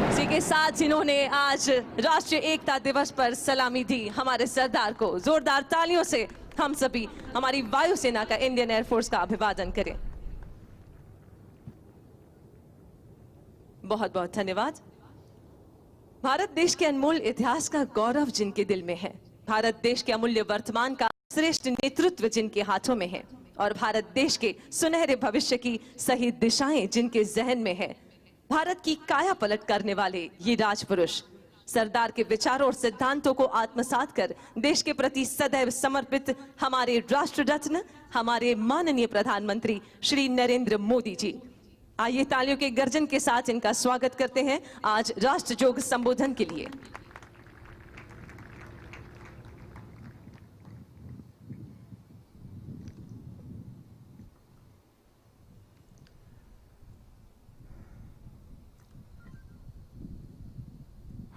इसी के साथ जिन्होंने आज राष्ट्रीय एकता दिवस पर सलामी दी हमारे सरदार को, जोरदार तालियों से हम सभी हमारी वायुसेना का, इंडियन एयरफोर्स का अभिवादन करें। बहुत बहुत धन्यवाद। भारत देश के अनमोल इतिहास का गौरव जिनके दिल में है, भारत देश के अमूल्य वर्तमान का श्रेष्ठ नेतृत्व जिनके हाथों में है और भारत देश के सुनहरे भविष्य की सही दिशाएं जिनके जहन में है, भारत की काया पलट करने वाले ये राजपुरुष सरदार के विचारों और सिद्धांतों को आत्मसात कर देश के प्रति सदैव समर्पित हमारे राष्ट्र रत्न, हमारे माननीय प्रधानमंत्री श्री नरेंद्र मोदी जी। आइए तालियों के गर्जन के साथ इनका स्वागत करते हैं आज राष्ट्रजोग संबोधन के लिए।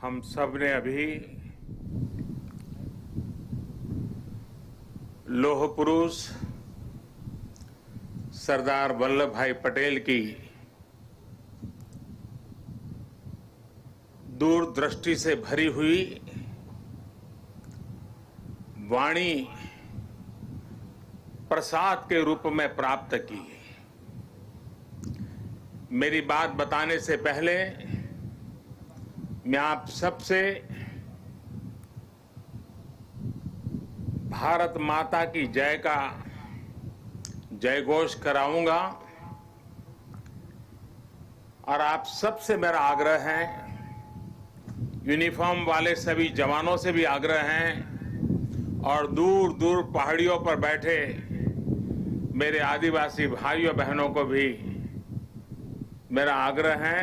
हम सब ने अभी लौह पुरुष सरदार वल्लभ भाई पटेल की दूरदृष्टि से भरी हुई वाणी प्रसाद के रूप में प्राप्त की। मेरी बात बताने से पहले मैं आप सबसे भारत माता की जय का जयघोष कराऊंगा और आप सबसे मेरा आग्रह है, यूनिफॉर्म वाले सभी जवानों से भी आग्रह है और दूर दूर पहाड़ियों पर बैठे मेरे आदिवासी भाइयों बहनों को भी मेरा आग्रह है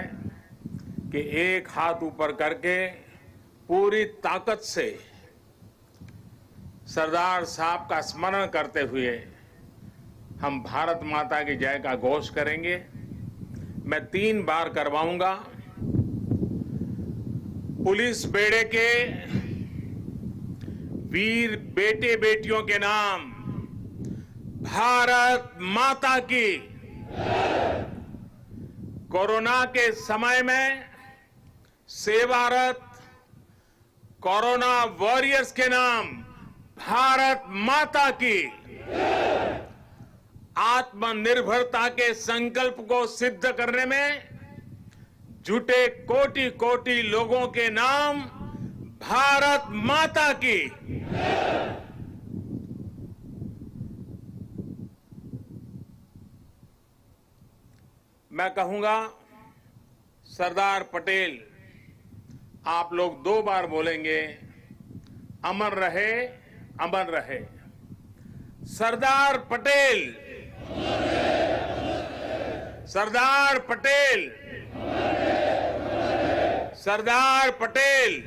कि एक हाथ ऊपर करके पूरी ताकत से सरदार साहब का स्मरण करते हुए हम भारत माता की जय का घोष करेंगे। मैं 3 बार करवाऊंगा। पुलिस बेड़े के वीर बेटे बेटियों के नाम भारत माता की। कोरोना के समय में सेवारत कोरोना वॉरियर्स के नाम भारत माता की। आत्मनिर्भरता के संकल्प को सिद्ध करने में जुटे कोटि कोटि लोगों के नाम भारत माता की। मैं कहूंगा सरदार पटेल, आप लोग 2 बार बोलेंगे, अमर रहे, अमर रहे। सरदार पटेल, सरदार पटेल, सरदार पटेल।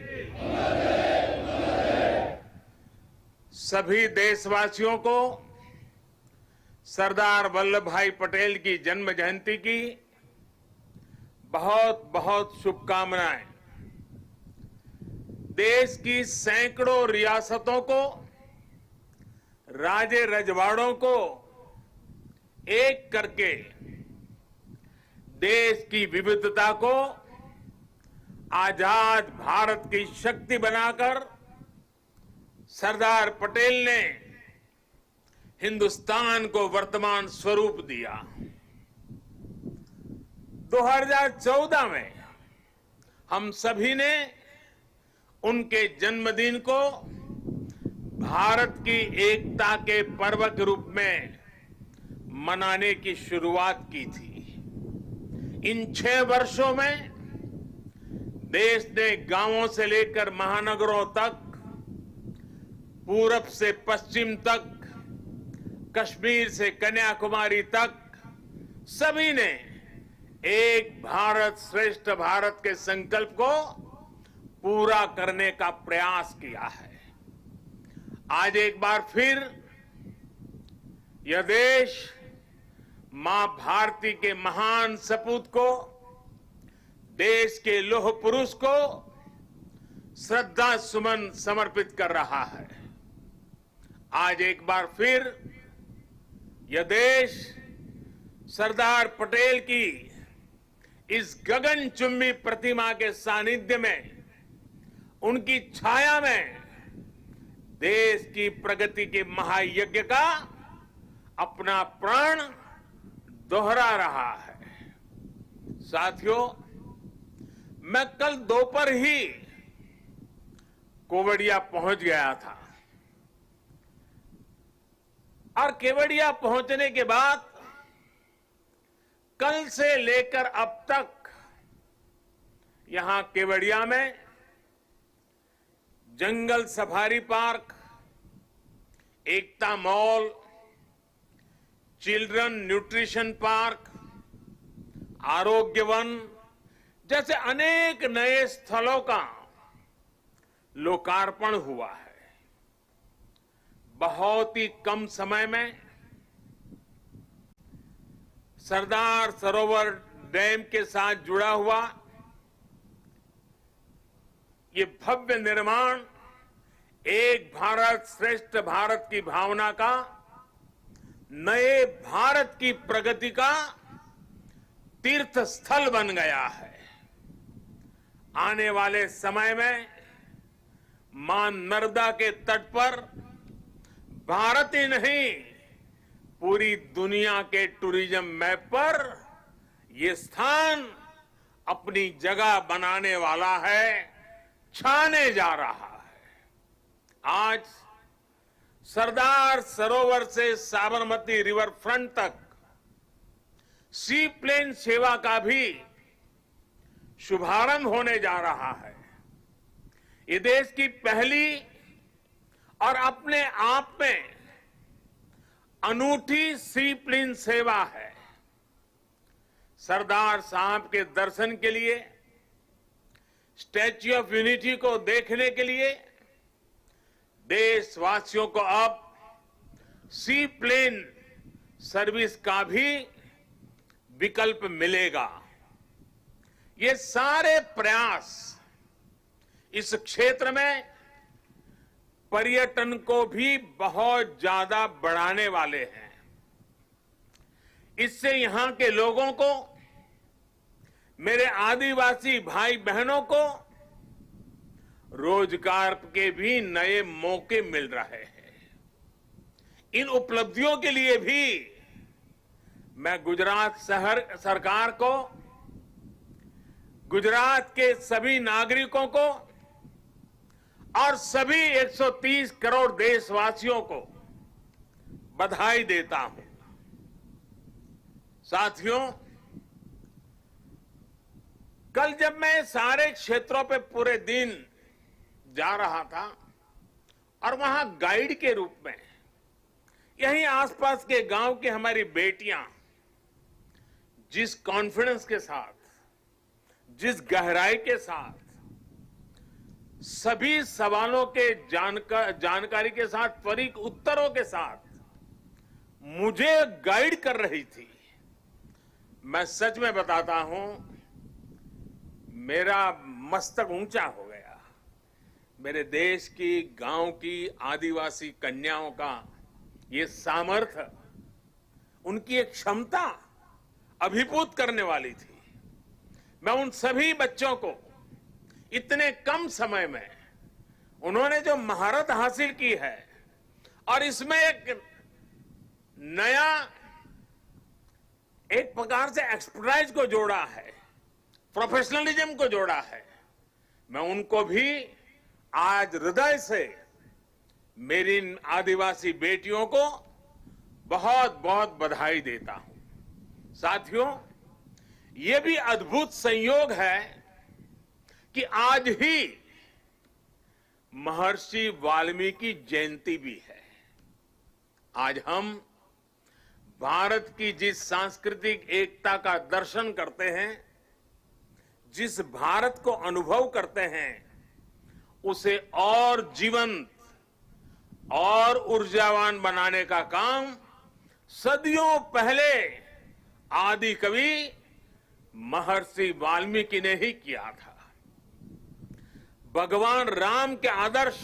सभी देशवासियों को सरदार वल्लभ भाई पटेल की जन्म जयंती की बहुत बहुत शुभकामनाएं। देश की सैकड़ों रियासतों को, राजे रजवाड़ों को एक करके देश की विविधता को आजाद भारत की शक्ति बनाकर सरदार पटेल ने हिंदुस्तान को वर्तमान स्वरूप दिया। 2014 में हम सभी ने उनके जन्मदिन को भारत की एकता के पर्व के रूप में मनाने की शुरुआत की थी। इन 6 वर्षों में देश ने गांवों से लेकर महानगरों तक, पूरब से पश्चिम तक, कश्मीर से कन्याकुमारी तक सभी ने एक भारत श्रेष्ठ भारत के संकल्प को पूरा करने का प्रयास किया है। आज एक बार फिर यह देश मां भारती के महान सपूत को, देश के लौह पुरुष को श्रद्धा सुमन समर्पित कर रहा है। आज एक बार फिर यह देश सरदार पटेल की इस गगनचुंबी प्रतिमा के सानिध्य में, उनकी छाया में देश की प्रगति के महायज्ञ का अपना प्राण दोहरा रहा है। साथियों, मैं कल दोपहर ही केवड़िया पहुंच गया था और केवड़िया पहुंचने के बाद कल से लेकर अब तक यहां केवड़िया में जंगल सफारी पार्क, एकता मॉल, चिल्ड्रन न्यूट्रिशन पार्क, आरोग्य वन जैसे अनेक नए स्थलों का लोकार्पण हुआ है। बहुत ही कम समय में सरदार सरोवर डैम के साथ जुड़ा हुआ ये भव्य निर्माण एक भारत श्रेष्ठ भारत की भावना का, नए भारत की प्रगति का तीर्थ स्थल बन गया है। आने वाले समय में मां नर्मदा के तट पर भारत ही नहीं, पूरी दुनिया के टूरिज्म मैप पर ये स्थान अपनी जगह बनाने वाला है, छाने जा रहा है। आज सरदार सरोवर से साबरमती रिवर फ्रंट तक सी प्लेन सेवा का भी शुभारंभ होने जा रहा है। ये देश की पहली और अपने आप में अनूठी सी प्लेन सेवा है। सरदार साहब के दर्शन के लिए, स्टैच्यू ऑफ यूनिटी को देखने के लिए देशवासियों को अब सी प्लेन सर्विस का भी विकल्प मिलेगा। ये सारे प्रयास इस क्षेत्र में पर्यटन को भी बहुत ज्यादा बढ़ाने वाले हैं। इससे यहां के लोगों को, मेरे आदिवासी भाई बहनों को रोजगार के भी नए मौके मिल रहे हैं। इन उपलब्धियों के लिए भी मैं गुजरात सरकार को, गुजरात के सभी नागरिकों को और सभी 130 करोड़ देशवासियों को बधाई देता हूं। साथियों, कल जब मैं सारे क्षेत्रों पे पूरे दिन जा रहा था और वहां गाइड के रूप में यहीं आसपास के गांव की हमारी बेटियां जिस कॉन्फिडेंस के साथ, जिस गहराई के साथ, सभी सवालों के जानकारी के साथ, त्वरित उत्तरों के साथ मुझे गाइड कर रही थी, मैं सच में बताता हूं, मेरा मस्तक ऊंचा हो गया। मेरे देश की, गांव की आदिवासी कन्याओं का ये सामर्थ्य, उनकी एक क्षमता अभिभूत करने वाली थी। मैं उन सभी बच्चों को इतने कम समय में उन्होंने जो महारत हासिल की है और इसमें एक नया, एक प्रकार से एक्सपर्टाइज को जोड़ा है, प्रोफेशनलिज्म को जोड़ा है, मैं उनको भी आज हृदय से मेरी इन आदिवासी बेटियों को बहुत बहुत बधाई देता हूं। साथियों, ये भी अद्भुत संयोग है कि आज ही महर्षि वाल्मीकि जयंती भी है। आज हम भारत की जिस सांस्कृतिक एकता का दर्शन करते हैं, जिस भारत को अनुभव करते हैं, उसे और जीवंत और ऊर्जावान बनाने का काम सदियों पहले आदि कवि महर्षि वाल्मीकि ने ही किया था। भगवान राम के आदर्श,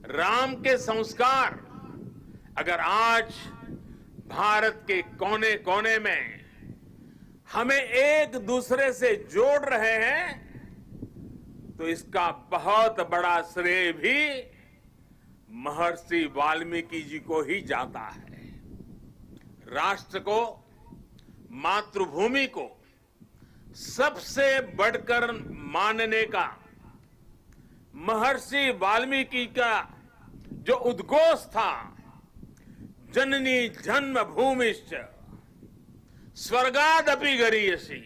राम के संस्कार अगर आज भारत के कोने कोने में हमें एक दूसरे से जोड़ रहे हैं, तो इसका बहुत बड़ा श्रेय भी महर्षि वाल्मीकि जी को ही जाता है। राष्ट्र को, मातृभूमि को सबसे बढ़कर मानने का महर्षि वाल्मीकि का जो उद्घोष था, जननी जन्म भूमिश्च स्वर्गादपि गरीयसी,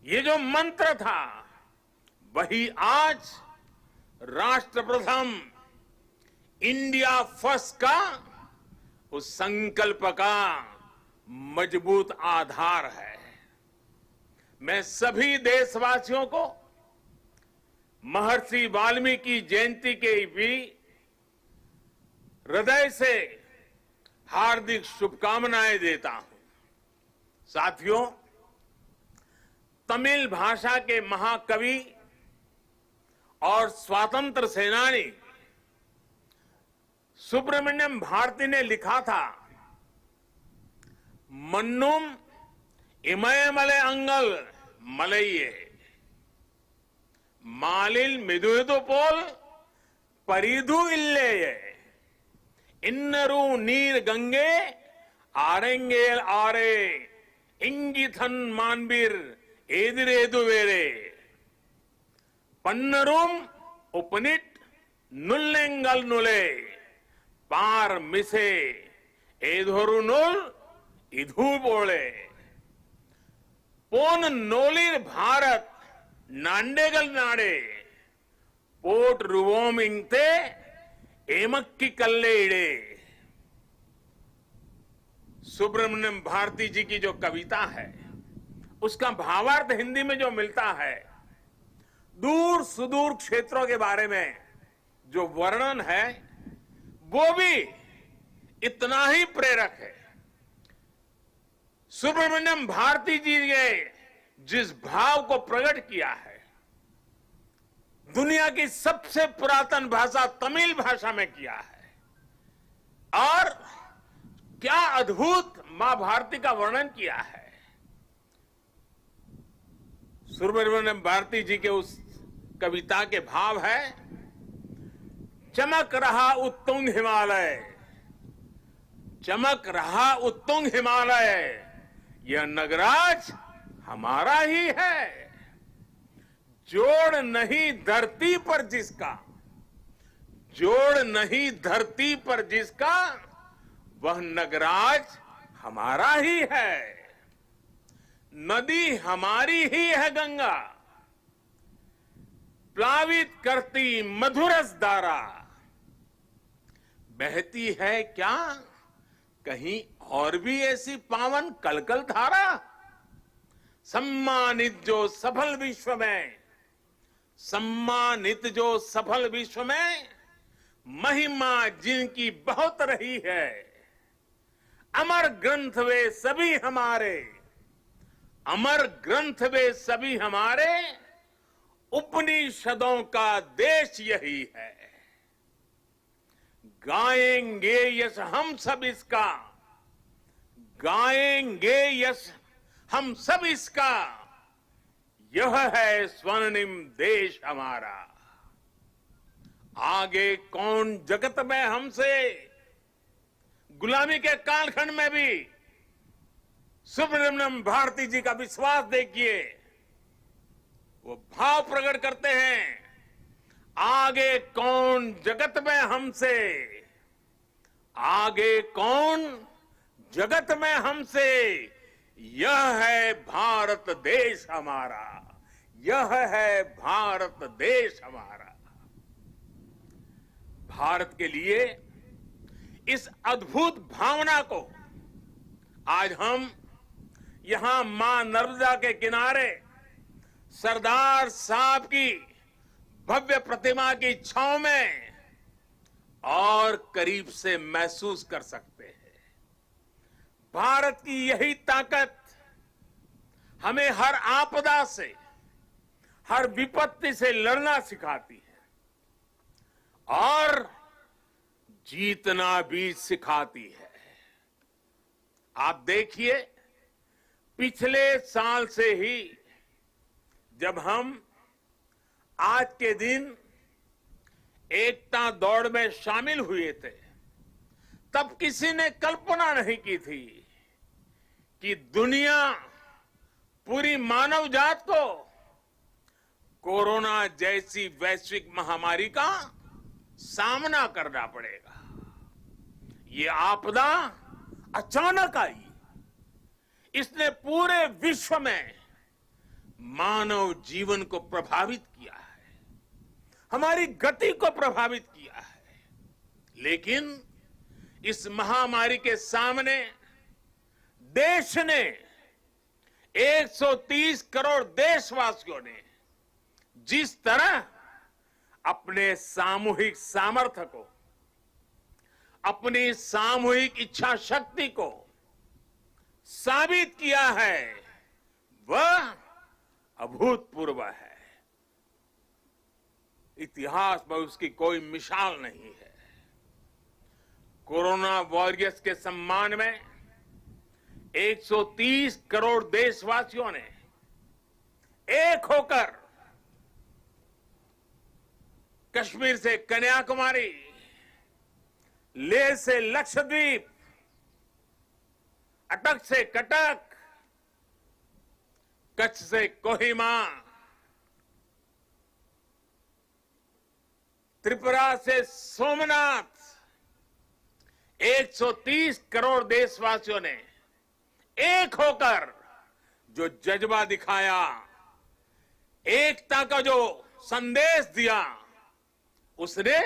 ये जो मंत्र था, वही आज राष्ट्र प्रथम, इंडिया फर्स्ट का उस संकल्प का मजबूत आधार है। मैं सभी देशवासियों को महर्षि वाल्मीकि जयंती के भी हृदय से हार्दिक शुभकामनाएं देता हूं। साथियों, तमिल भाषा के महाकवि और स्वतंत्र सेनानी सुब्रमण्यम भारती ने लिखा था, मन्नुम इमयमले अंगल मलइये मालिल मिदुदु पोल परिधु इल्लेये इन्नरू नीर गंगे आरेंगेल आरे इंगिथन मानबीर एदिरेदु वेरे पन्नरूम उपनिट नुल्लेंगल नुले पार मिसे एधोरु नुल इधु बोले पोन नोलिर भारत नांडेगल नाडे पोट रुवोम इंगते एमक्की कल्लेइडे सुब्रमण्यम भारती जी की जो कविता है, उसका भावार्थ हिंदी में जो मिलता है, दूर सुदूर क्षेत्रों के बारे में जो वर्णन है, वो भी इतना ही प्रेरक है। सुब्रमण्यम भारती जी ने जिस भाव को प्रकट किया है, दुनिया की सबसे पुरातन भाषा तमिल भाषा में किया है, और क्या अद्भुत मां भारती का वर्णन किया है। सुब्रमण्यम भारती जी के उस कविता के भाव है, चमक रहा उत्तुंग हिमालय, चमक रहा उत्तुंग हिमालय, यह नगराज हमारा ही है। जोड़ नहीं धरती पर जिसका, जोड़ नहीं धरती पर जिसका, वह नगराज हमारा ही है। नदी हमारी ही है गंगा, प्लावित करती मधुरस धारा, बहती है क्या कहीं और भी ऐसी पावन कलकल धारा। सम्मानित जो सफल विश्व में, सम्मानित जो सफल विश्व में, महिमा जिनकी बहुत रही है। अमर ग्रंथ वे सभी हमारे, अमर ग्रंथ वे सभी हमारे, उपनिषदों का देश यही है। गाएंगे यश हम सब इसका, गाएंगे यश हम सब इसका, यह है स्वर्णिम देश हमारा। आगे कौन जगत में हमसे, गुलामी के कालखंड में भी सुब्रमण्यम भारती जी का विश्वास देखिए, वो भाव प्रकट करते हैं, आगे कौन जगत में हमसे, आगे कौन जगत में हमसे, यह है भारत देश हमारा, यह है भारत देश हमारा। भारत के लिए इस अद्भुत भावना को आज हम यहां मां नर्मदा के किनारे सरदार साहब की भव्य प्रतिमा की छांव में और करीब से महसूस कर सकते हैं। भारत की यही ताकत हमें हर आपदा से, हर विपत्ति से लड़ना सिखाती है और जीतना भी सिखाती है। आप देखिए, पिछले साल से ही जब हम आज के दिन एकता दौड़ में शामिल हुए थे, तब किसी ने कल्पना नहीं की थी कि दुनिया, पूरी मानव जात को कोरोना जैसी वैश्विक महामारी का सामना करना पड़ेगा। ये आपदा अचानक आई, इसने पूरे विश्व में मानव जीवन को प्रभावित किया है, हमारी गति को प्रभावित किया है। लेकिन इस महामारी के सामने देश ने, 130 करोड़ देशवासियों ने जिस तरह अपने सामूहिक सामर्थ्य को, अपनी सामूहिक इच्छा शक्ति को साबित किया है, वह अभूतपूर्व है। इतिहास में उसकी कोई मिसाल नहीं है। कोरोना वॉरियर्स के सम्मान में 130 करोड़ देशवासियों ने एक होकर कश्मीर से कन्याकुमारी, लेह से लक्षद्वीप, अटक से कटक, कच्छ से कोहिमा, त्रिपुरा से सोमनाथ, 130 करोड़ देशवासियों ने एक होकर जो जज्बा दिखाया, एकता का जो संदेश दिया, उसने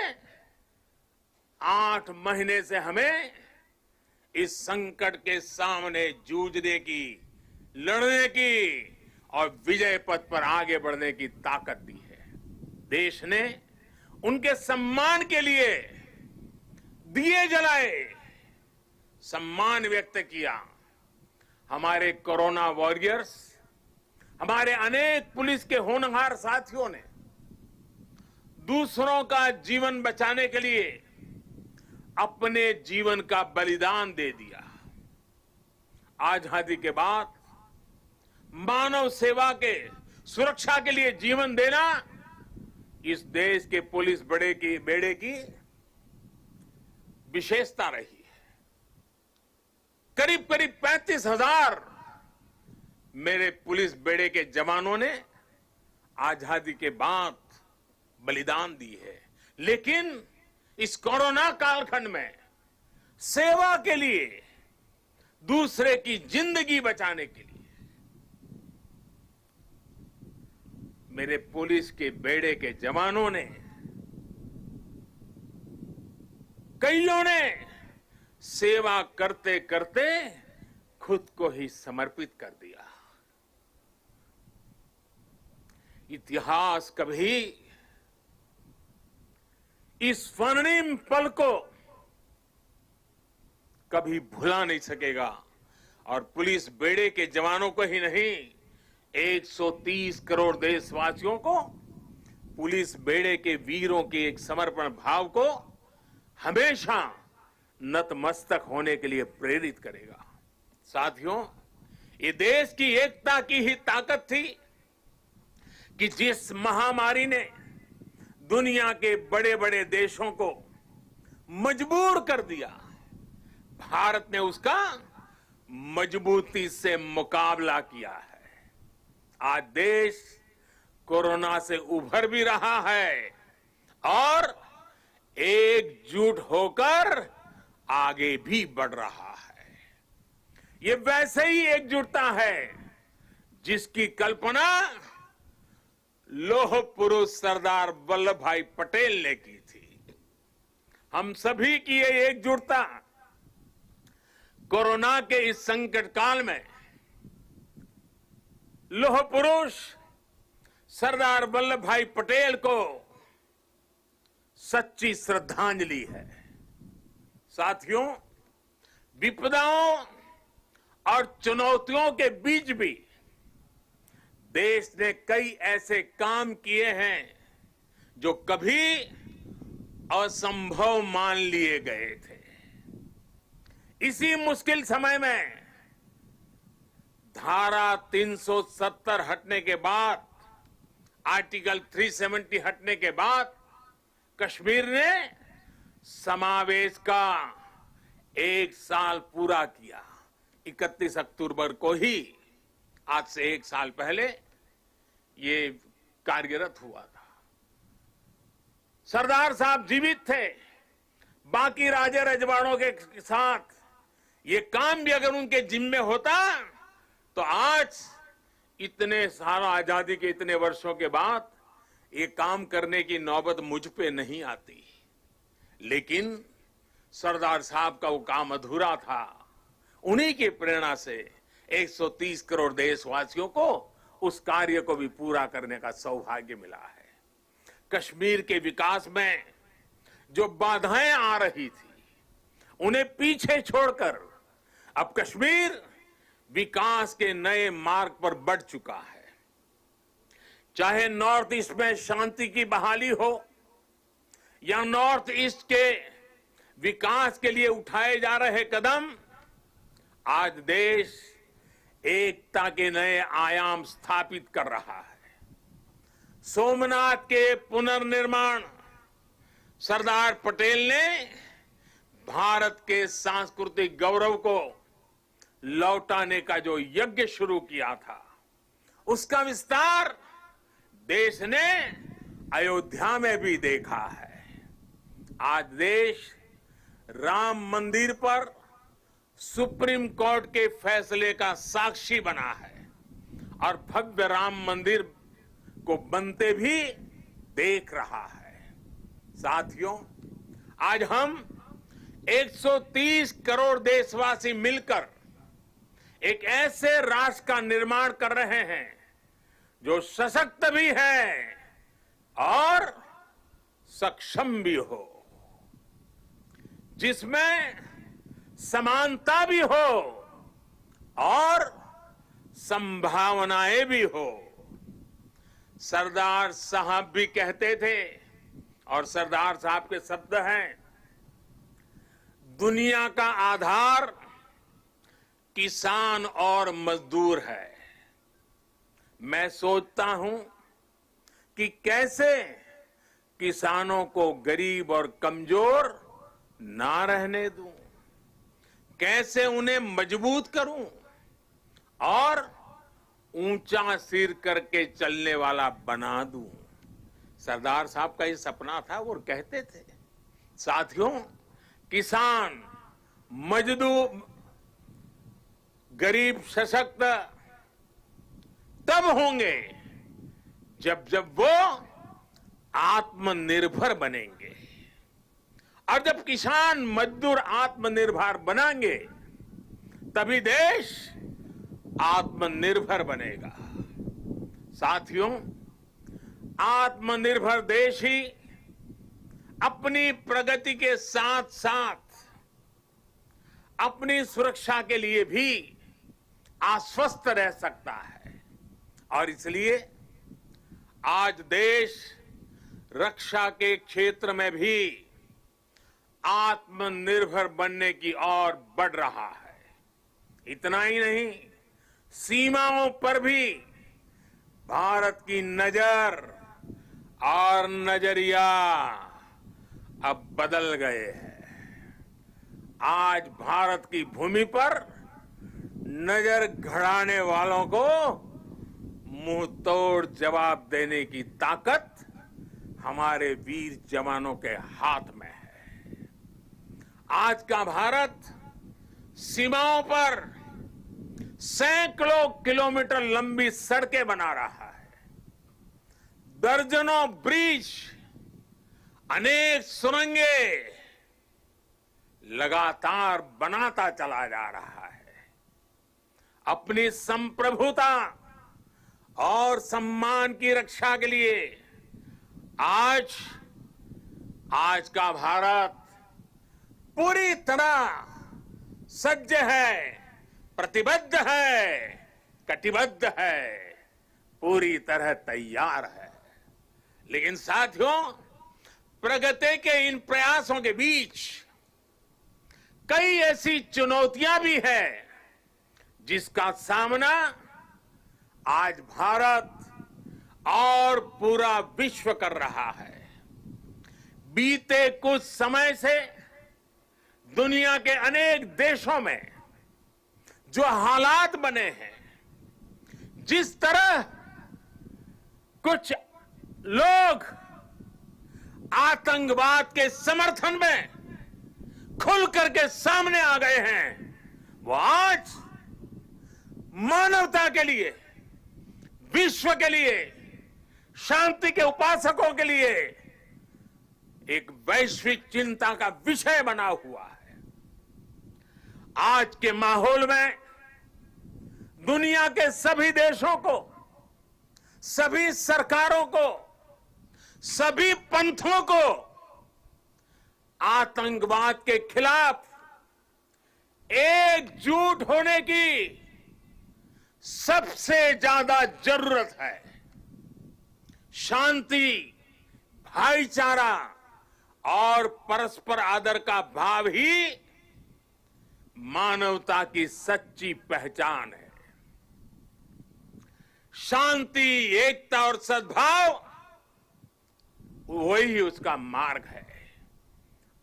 8 महीने से हमें इस संकट के सामने जूझने की, लड़ने की और विजय पथ पर आगे बढ़ने की ताकत दी है। देश ने उनके सम्मान के लिए दिए जलाए, सम्मान व्यक्त किया। हमारे कोरोना वॉरियर्स, हमारे अनेक पुलिस के होनहार साथियों ने दूसरों का जीवन बचाने के लिए अपने जीवन का बलिदान दे दिया। आजादी के बाद मानव सेवा के, सुरक्षा के लिए जीवन देना इस देश के पुलिस बेड़े की विशेषता रही है। करीब 35,000 मेरे पुलिस बेड़े के जवानों ने आजादी के बाद बलिदान दी है, लेकिन इस कोरोना कालखंड में सेवा के लिए, दूसरे की जिंदगी बचाने के लिए मेरे पुलिस के बेड़े के जवानों ने, कईयों ने सेवा करते करते खुद को ही समर्पित कर दिया। इतिहास कभी इस स्वर्णिम पल को कभी भुला नहीं सकेगा और पुलिस बेड़े के जवानों को ही नहीं, 130 करोड़ देशवासियों को पुलिस बेड़े के वीरों के एक समर्पण भाव को हमेशा नतमस्तक होने के लिए प्रेरित करेगा। साथियों, ये देश की एकता की ही ताकत थी कि जिस महामारी ने दुनिया के बड़े बड़े देशों को मजबूर कर दिया, भारत ने उसका मजबूती से मुकाबला किया है। आज देश कोरोना से उभर भी रहा है और एकजुट होकर आगे भी बढ़ रहा है। ये वैसे ही एकजुटता है जिसकी कल्पना लौह पुरुष सरदार वल्लभ भाई पटेल ने की थी। हम सभी की ये एकजुटता कोरोना के इस संकट काल में लौह पुरुष सरदार वल्लभ भाई पटेल को सच्ची श्रद्धांजलि है। साथियों, विपदाओं और चुनौतियों के बीच भी देश ने कई ऐसे काम किए हैं जो कभी असंभव मान लिए गए थे। इसी मुश्किल समय में धारा 370 हटने के बाद, आर्टिकल 370 हटने के बाद कश्मीर ने समावेश का 1 साल पूरा किया। 31 अक्टूबर को ही, आज से 1 साल पहले ये कार्यरत हुआ था। सरदार साहब जीवित थे, बाकी राजे रजवाड़ों के साथ ये काम भी अगर उनके जिम्मे होता तो आज इतने सारा आजादी के इतने वर्षों के बाद ये काम करने की नौबत मुझ पे नहीं आती। लेकिन सरदार साहब का वो काम अधूरा था। उन्हीं की प्रेरणा से 130 करोड़ देशवासियों को उस कार्य को भी पूरा करने का सौभाग्य मिला है। कश्मीर के विकास में जो बाधाएं आ रही थी, उन्हें पीछे छोड़कर अब कश्मीर विकास के नए मार्ग पर बढ़ चुका है। चाहे नॉर्थ ईस्ट में शांति की बहाली हो या नॉर्थ ईस्ट के विकास के लिए उठाए जा रहे कदम, आज देश एकता के नए आयाम स्थापित कर रहा है। सोमनाथ के पुनर्निर्माण सरदार पटेल ने भारत के सांस्कृतिक गौरव को लौटाने का जो यज्ञ शुरू किया था, उसका विस्तार देश ने अयोध्या में भी देखा है। आज देश राम मंदिर पर सुप्रीम कोर्ट के फैसले का साक्षी बना है और भव्य राम मंदिर को बनते भी देख रहा है। साथियों, आज हम 130 करोड़ देशवासी मिलकर एक ऐसे राष्ट्र का निर्माण कर रहे हैं जो सशक्त भी है और सक्षम भी हो, जिसमें समानता भी हो और संभावनाएं भी हो। सरदार साहब भी कहते थे, और सरदार साहब के शब्द हैं, दुनिया का आधार किसान और मजदूर है। मैं सोचता हूं कि कैसे किसानों को गरीब और कमजोर ना रहने दूं, कैसे उन्हें मजबूत करूं और ऊंचा सिर करके चलने वाला बना दूं। सरदार साहब का ये सपना था, वो कहते थे। साथियों, किसान, मजदूर, गरीब सशक्त तब होंगे जब वो आत्मनिर्भर बनेंगे, और जब किसान मजदूर आत्मनिर्भर बनेंगे तभी देश आत्मनिर्भर बनेगा। साथियों, आत्मनिर्भर देश ही अपनी प्रगति के साथ साथ अपनी सुरक्षा के लिए भी आश्वस्त रह सकता है, और इसलिए आज देश रक्षा के क्षेत्र में भी आत्मनिर्भर बनने की ओर बढ़ रहा है। इतना ही नहीं, सीमाओं पर भी भारत की नजर और नजरिया अब बदल गए हैं। आज भारत की भूमि पर नजर गड़ाने वालों को मुंह तोड़ जवाब देने की ताकत हमारे वीर जवानों के हाथ में है। आज का भारत सीमाओं पर सैकड़ों किलोमीटर लंबी सड़कें बना रहा है, दर्जनों ब्रिज, अनेक सुरंगें लगातार बनाता चला जा रहा है। अपनी संप्रभुता और सम्मान की रक्षा के लिए आज का भारत पूरी तरह सज्ज है, प्रतिबद्ध है, कटिबद्ध है, पूरी तरह तैयार है। लेकिन साथियों, प्रगति के इन प्रयासों के बीच कई ऐसी चुनौतियां भी हैं जिसका सामना आज भारत और पूरा विश्व कर रहा है। बीते कुछ समय से दुनिया के अनेक देशों में जो हालात बने हैं, जिस तरह कुछ लोग आतंकवाद के समर्थन में खुल करके सामने आ गए हैं, वो आज मानवता के लिए, विश्व के लिए, शांति के उपासकों के लिए एक वैश्विक चिंता का विषय बना हुआ है। आज के माहौल में दुनिया के सभी देशों को, सभी सरकारों को, सभी पंथों को आतंकवाद के खिलाफ एकजुट होने की सबसे ज्यादा जरूरत है। शांति, भाईचारा और परस्पर आदर का भाव ही मानवता की सच्ची पहचान है। शांति, एकता और सद्भाव वही उसका मार्ग है।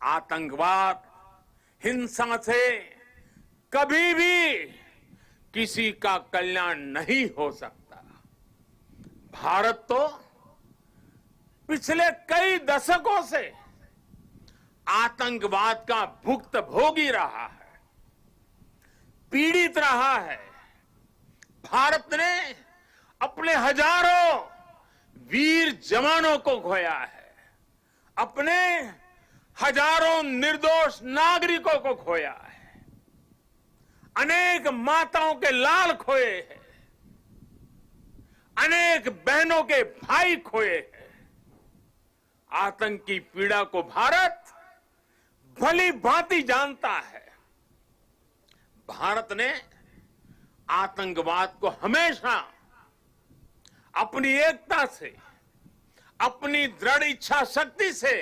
आतंकवाद, हिंसा से कभी भी किसी का कल्याण नहीं हो सकता। भारत तो पिछले कई दशकों से आतंकवाद का भुक्तभोगी रहा है, पीड़ित रहा है। भारत ने अपने हजारों वीर जवानों को खोया है, अपने हजारों निर्दोष नागरिकों को खोया है, अनेक माताओं के लाल खोए हैं, अनेक बहनों के भाई खोए हैं। आतंक की पीड़ा को भारत भली भांति जानता है। भारत ने आतंकवाद को हमेशा अपनी एकता से, अपनी दृढ़ इच्छा शक्ति से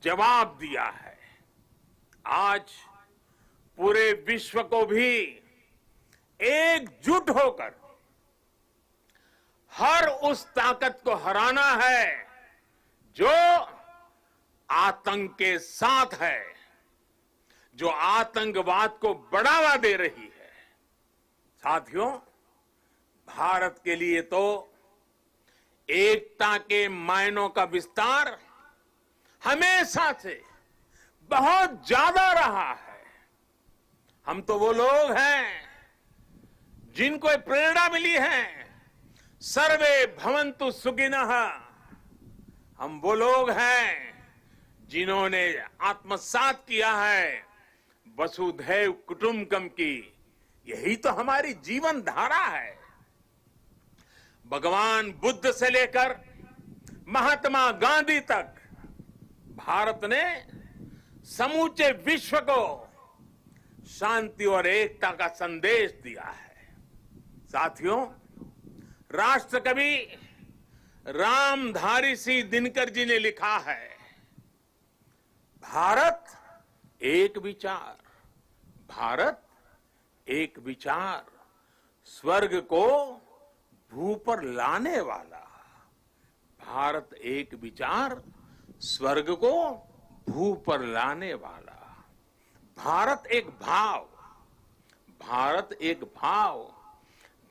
जवाब दिया है। आज पूरे विश्व को भी एकजुट होकर हर उस ताकत को हराना है जो आतंक के साथ है, जो आतंकवाद को बढ़ावा दे रही है। साथियों, भारत के लिए तो एकता के मायनों का विस्तार हमेशा से बहुत ज्यादा रहा है। हम तो वो लोग हैं जिनको प्रेरणा मिली है, सर्वे भवन्तु सुखिनः। हम वो लोग हैं जिन्होंने आत्मसात किया है वसुधैव कुटुंबकम की। यही तो हमारी जीवन धारा है। भगवान बुद्ध से लेकर महात्मा गांधी तक भारत ने समूचे विश्व को शांति और एकता का संदेश दिया है। साथियों, राष्ट्रकवि रामधारी सिंह दिनकर जी ने लिखा है, भारत एक विचार, भारत एक विचार, स्वर्ग को भू पर लाने वाला। भारत एक विचार, स्वर्ग को भू पर लाने वाला। भारत एक भाव, भारत एक भाव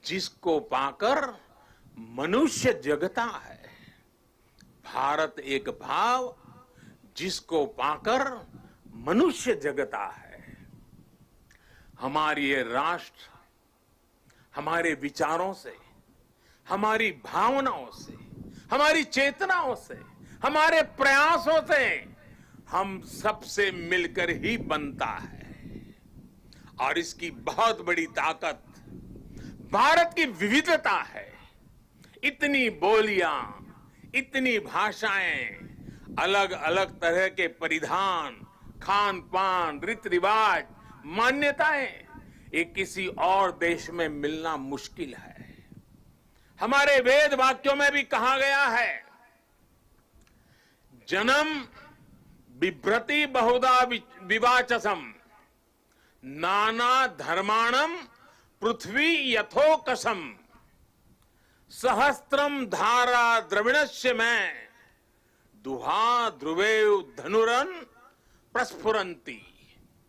जिसको पाकर मनुष्य जगता है। भारत एक भाव जिसको पाकर मनुष्य जगता है। हमारी ये राष्ट्र हमारे विचारों से, हमारी भावनाओं से, हमारी चेतनाओं से, हमारे प्रयासों से हम सबसे मिलकर ही बनता है। और इसकी बहुत बड़ी ताकत भारत की विविधता है। इतनी बोलियां, इतनी भाषाएं, अलग अलग तरह के परिधान, खान पान, रीति रिवाज, मान्यताएं, ये किसी और देश में मिलना मुश्किल है। हमारे वेद वाक्यों में भी कहा गया है, जन्म बिभ्रति बहुधा विवाचसम, नाना धर्माणम पृथ्वी यथोकसम, सहस्त्रम धारा द्रविणस्य में, दुहा ध्रुवेव धनुरन प्रस्फुरंती।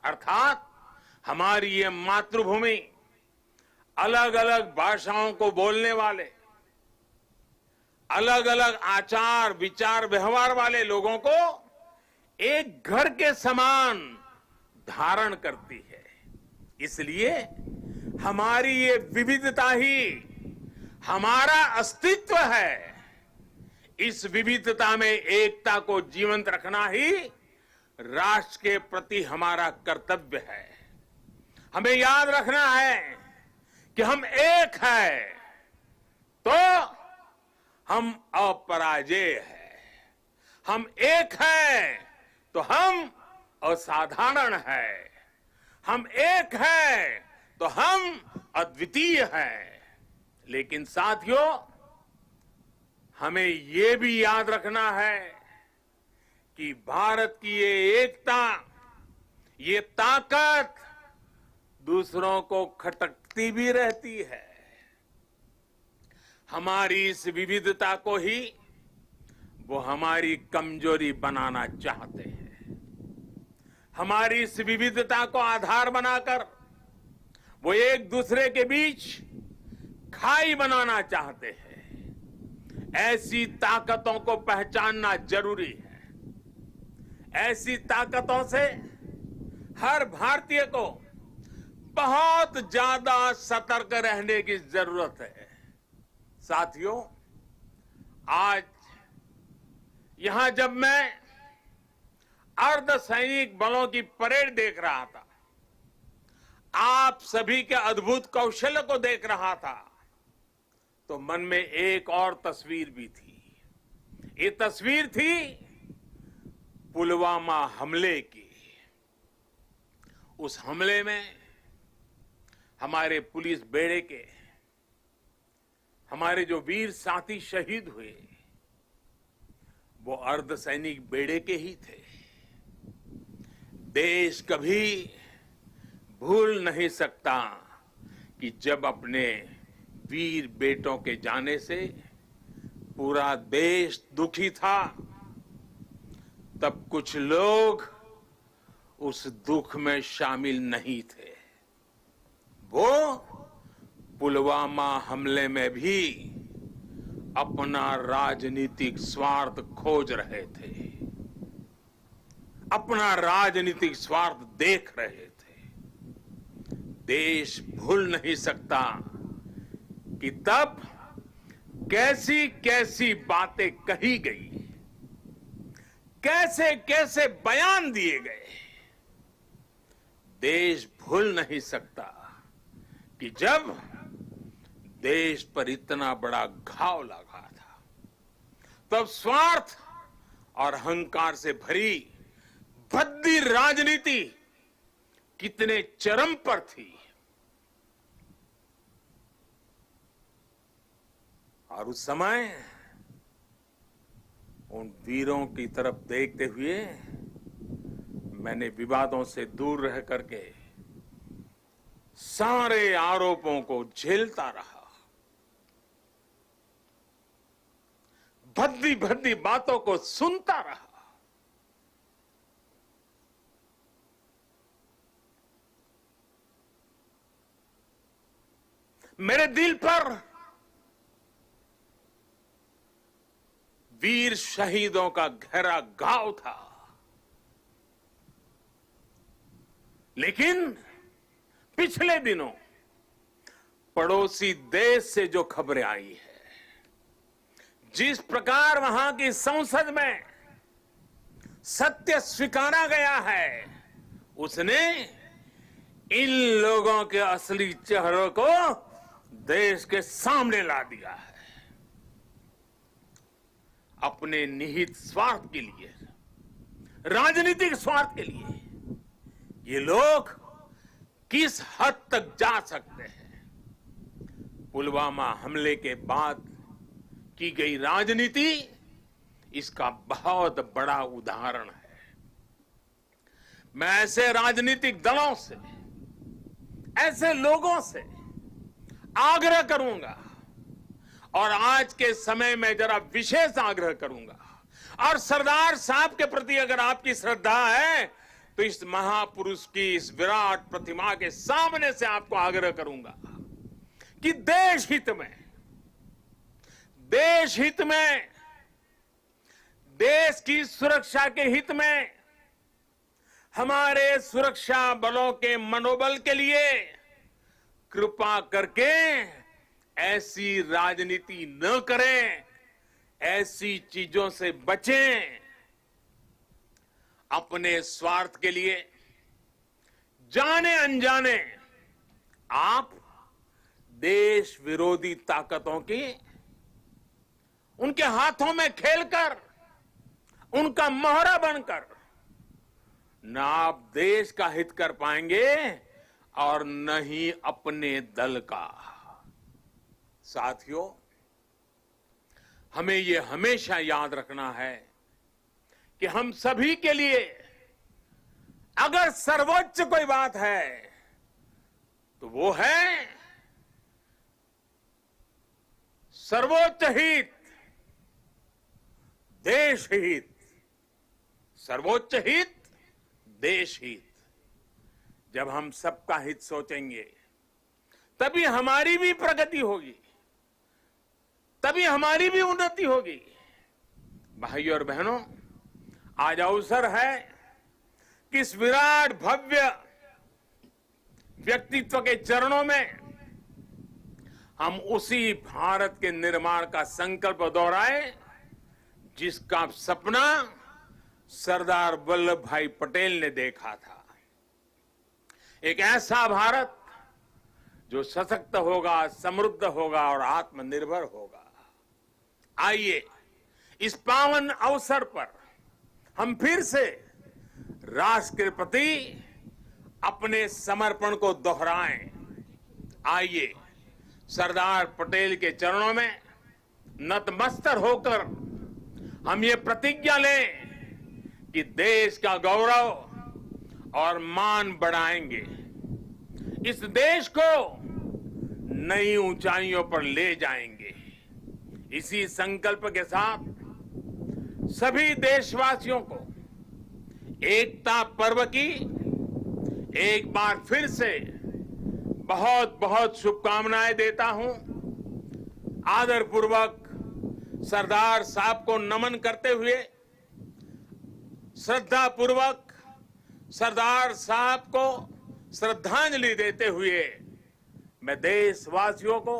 अर्थात हमारी ये मातृभूमि अलग अलग भाषाओं को बोलने वाले, अलग अलग आचार विचार व्यवहार वाले लोगों को एक घर के समान धारण करती है। इसलिए हमारी ये विविधता ही हमारा अस्तित्व है। इस विविधता में एकता को जीवंत रखना ही राष्ट्र के प्रति हमारा कर्तव्य है। हमें याद रखना है कि हम एक हैं तो हम अपराजेय हैं, हम एक हैं तो हम असाधारण हैं, हम एक हैं तो हम अद्वितीय हैं। लेकिन साथियों, हमें ये भी याद रखना है कि भारत की ये एकता, ये ताकत दूसरों को खटकती भी रहती है। हमारी इस विविधता को ही वो हमारी कमजोरी बनाना चाहते हैं। हमारी इस विविधता को आधार बनाकर वो एक दूसरे के बीच खाई बनाना चाहते हैं। ऐसी ताकतों को पहचानना जरूरी है। ऐसी ताकतों से हर भारतीय को बहुत ज्यादा सतर्क रहने की जरूरत है। साथियों, आज यहां जब मैं अर्धसैनिक बलों की परेड देख रहा था, आप सभी के अद्भुत कौशल्य को देख रहा था, तो मन में एक और तस्वीर भी थी। ये तस्वीर थी पुलवामा हमले की। उस हमले में हमारे पुलिस बेड़े के हमारे जो वीर साथी शहीद हुए, वो अर्धसैनिक बेड़े के ही थे। देश कभी भूल नहीं सकता कि जब अपने वीर बेटों के जाने से पूरा देश दुखी था, तब कुछ लोग उस दुख में शामिल नहीं थे। वो पुलवामा हमले में भी अपना राजनीतिक स्वार्थ खोज रहे थे, अपना राजनीतिक स्वार्थ देख रहे थे। देश भूल नहीं सकता कि तब कैसी कैसी बातें कही गई, कैसे कैसे बयान दिए गए। देश भूल नहीं सकता कि जब देश पर इतना बड़ा घाव लगा था, तब स्वार्थ और अहंकार से भरी भद्दी राजनीति कितने चरम पर थी। और उस समय उन वीरों की तरफ देखते हुए मैंने विवादों से दूर रह करके सारे आरोपों को झेलता रहा, भद्दी भद्दी बातों को सुनता रहा। मेरे दिल पर वीर शहीदों का गहरा घाव था, लेकिन पिछले दिनों पड़ोसी देश से जो खबरें आई है, जिस प्रकार वहां की संसद में सत्य स्वीकारा गया है, उसने इन लोगों के असली चेहरों को देश के सामने ला दिया है। अपने निहित स्वार्थ के लिए, राजनीतिक स्वार्थ के लिए ये लोग किस हद तक जा सकते हैं। पुलवामा हमले के बाद की गई राजनीति इसका बहुत बड़ा उदाहरण है। मैं ऐसे राजनीतिक दलों से, ऐसे लोगों से आग्रह करूंगा, और आज के समय में जरा विशेष आग्रह करूंगा, और सरदार साहब के प्रति अगर आपकी श्रद्धा है तो इस महापुरुष की इस विराट प्रतिमा के सामने से आपको आग्रह करूंगा कि देश हित में, देश की सुरक्षा के हित में, हमारे सुरक्षा बलों के मनोबल के लिए कृपा करके ऐसी राजनीति न करें, ऐसी चीजों से बचें। अपने स्वार्थ के लिए जाने अनजाने आप देश विरोधी ताकतों की उनके हाथों में खेलकर, उनका मोहरा बनकर न आप देश का हित कर पाएंगे और न ही अपने दल का। साथियों, हमें ये हमेशा याद रखना है कि हम सभी के लिए अगर सर्वोच्च कोई बात है तो वो है सर्वोच्च हित, देश हित। सर्वोच्च हित, देश हित। जब हम सबका हित सोचेंगे तभी हमारी भी प्रगति होगी, तभी हमारी भी उन्नति होगी। भाइयों और बहनों, आज अवसर है कि इस विराट भव्य व्यक्तित्व के चरणों में हम उसी भारत के निर्माण का संकल्प दोहराएं जिसका सपना सरदार वल्लभ भाई पटेल ने देखा था। एक ऐसा भारत जो सशक्त होगा, समृद्ध होगा और आत्मनिर्भर होगा। आइए इस पावन अवसर पर हम फिर से राष्ट्र के प्रति अपने समर्पण को दोहराएं। आइए सरदार पटेल के चरणों में नतमस्तक होकर हम ये प्रतिज्ञा लें कि देश का गौरव और मान बढ़ाएंगे, इस देश को नई ऊंचाइयों पर ले जाएंगे। इसी संकल्प के साथ सभी देशवासियों को एकता पर्व की एक बार फिर से बहुत बहुत शुभकामनाएं देता हूं। आदरपूर्वक सरदार साहब को नमन करते हुए, श्रद्धापूर्वक सरदार साहब को श्रद्धांजलि देते हुए मैं देशवासियों को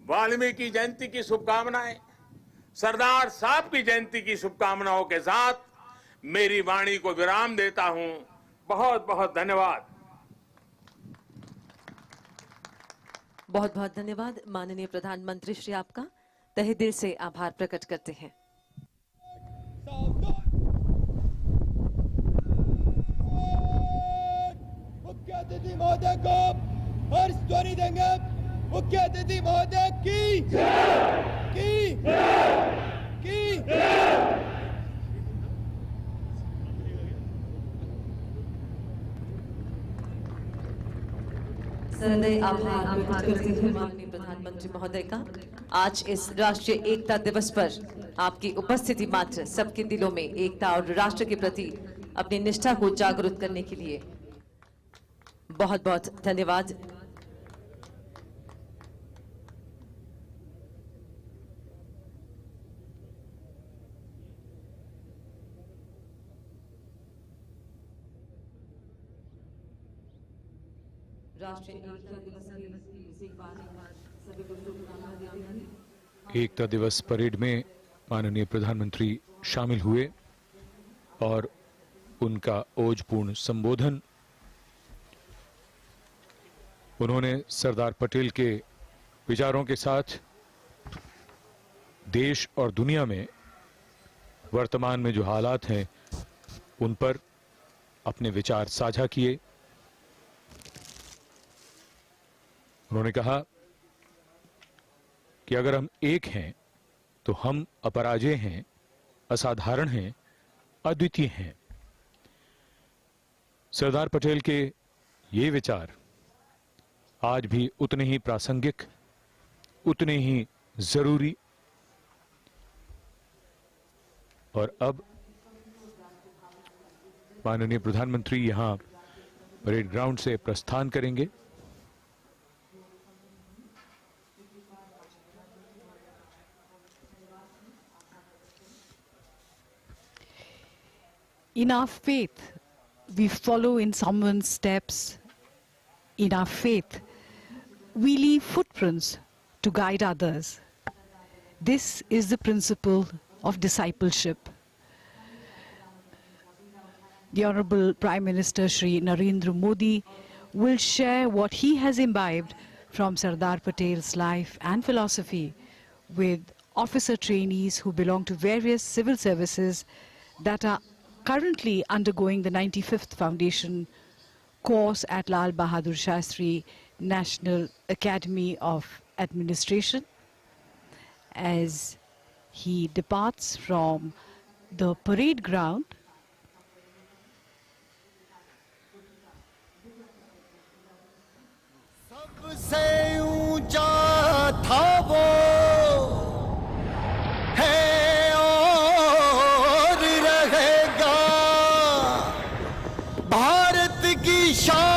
वाल्मीकि जयंती की शुभकामनाएं, सरदार साहब की जयंती की शुभकामनाओं के साथ मेरी वाणी को विराम देता हूं। बहुत बहुत धन्यवाद। बहुत बहुत धन्यवाद माननीय प्रधानमंत्री श्री, आपका तहे दिल से आभार प्रकट करते हैं। मुख्य अतिथि महोदय को हर्ष ध्वनि देंगे। मुख्य अतिथि महोदय की सदैव आभार व्यक्त करते हुए माननीय प्रधानमंत्री महोदय का आज इस राष्ट्रीय एकता दिवस पर आपकी उपस्थिति मात्र सबके दिलों में एकता और राष्ट्र के प्रति अपनी निष्ठा को जागरूक करने के लिए बहुत बहुत धन्यवाद। एकता दिवस परेड में माननीय प्रधानमंत्री शामिल हुए और उनका ओजपूर्ण संबोधन, उन्होंने सरदार पटेल के विचारों के साथ देश और दुनिया में वर्तमान में जो हालात हैं उन पर अपने विचार साझा किए। उन्होंने कहा कि अगर हम एक हैं तो हम अपराजेय हैं, असाधारण हैं, अद्वितीय हैं। सरदार पटेल के ये विचार आज भी उतने ही प्रासंगिक, उतने ही जरूरी और अब माननीय प्रधानमंत्री यहां परेड ग्राउंड से प्रस्थान करेंगे। In our faith, we follow in someone's steps. In our faith, we leave footprints to guide others. This is the principle of discipleship. The Honorable Prime Minister Shri Narendra Modi will share what he has imbibed from Sardar Patel's life and philosophy with officer trainees who belong to various civil services that are currently undergoing the 95th Foundation course at Lal Bahadur Shastri National Academy of Administration. As he departs from the parade ground, सबसे ऊंचा था वो है और रहेगा भारत की शान।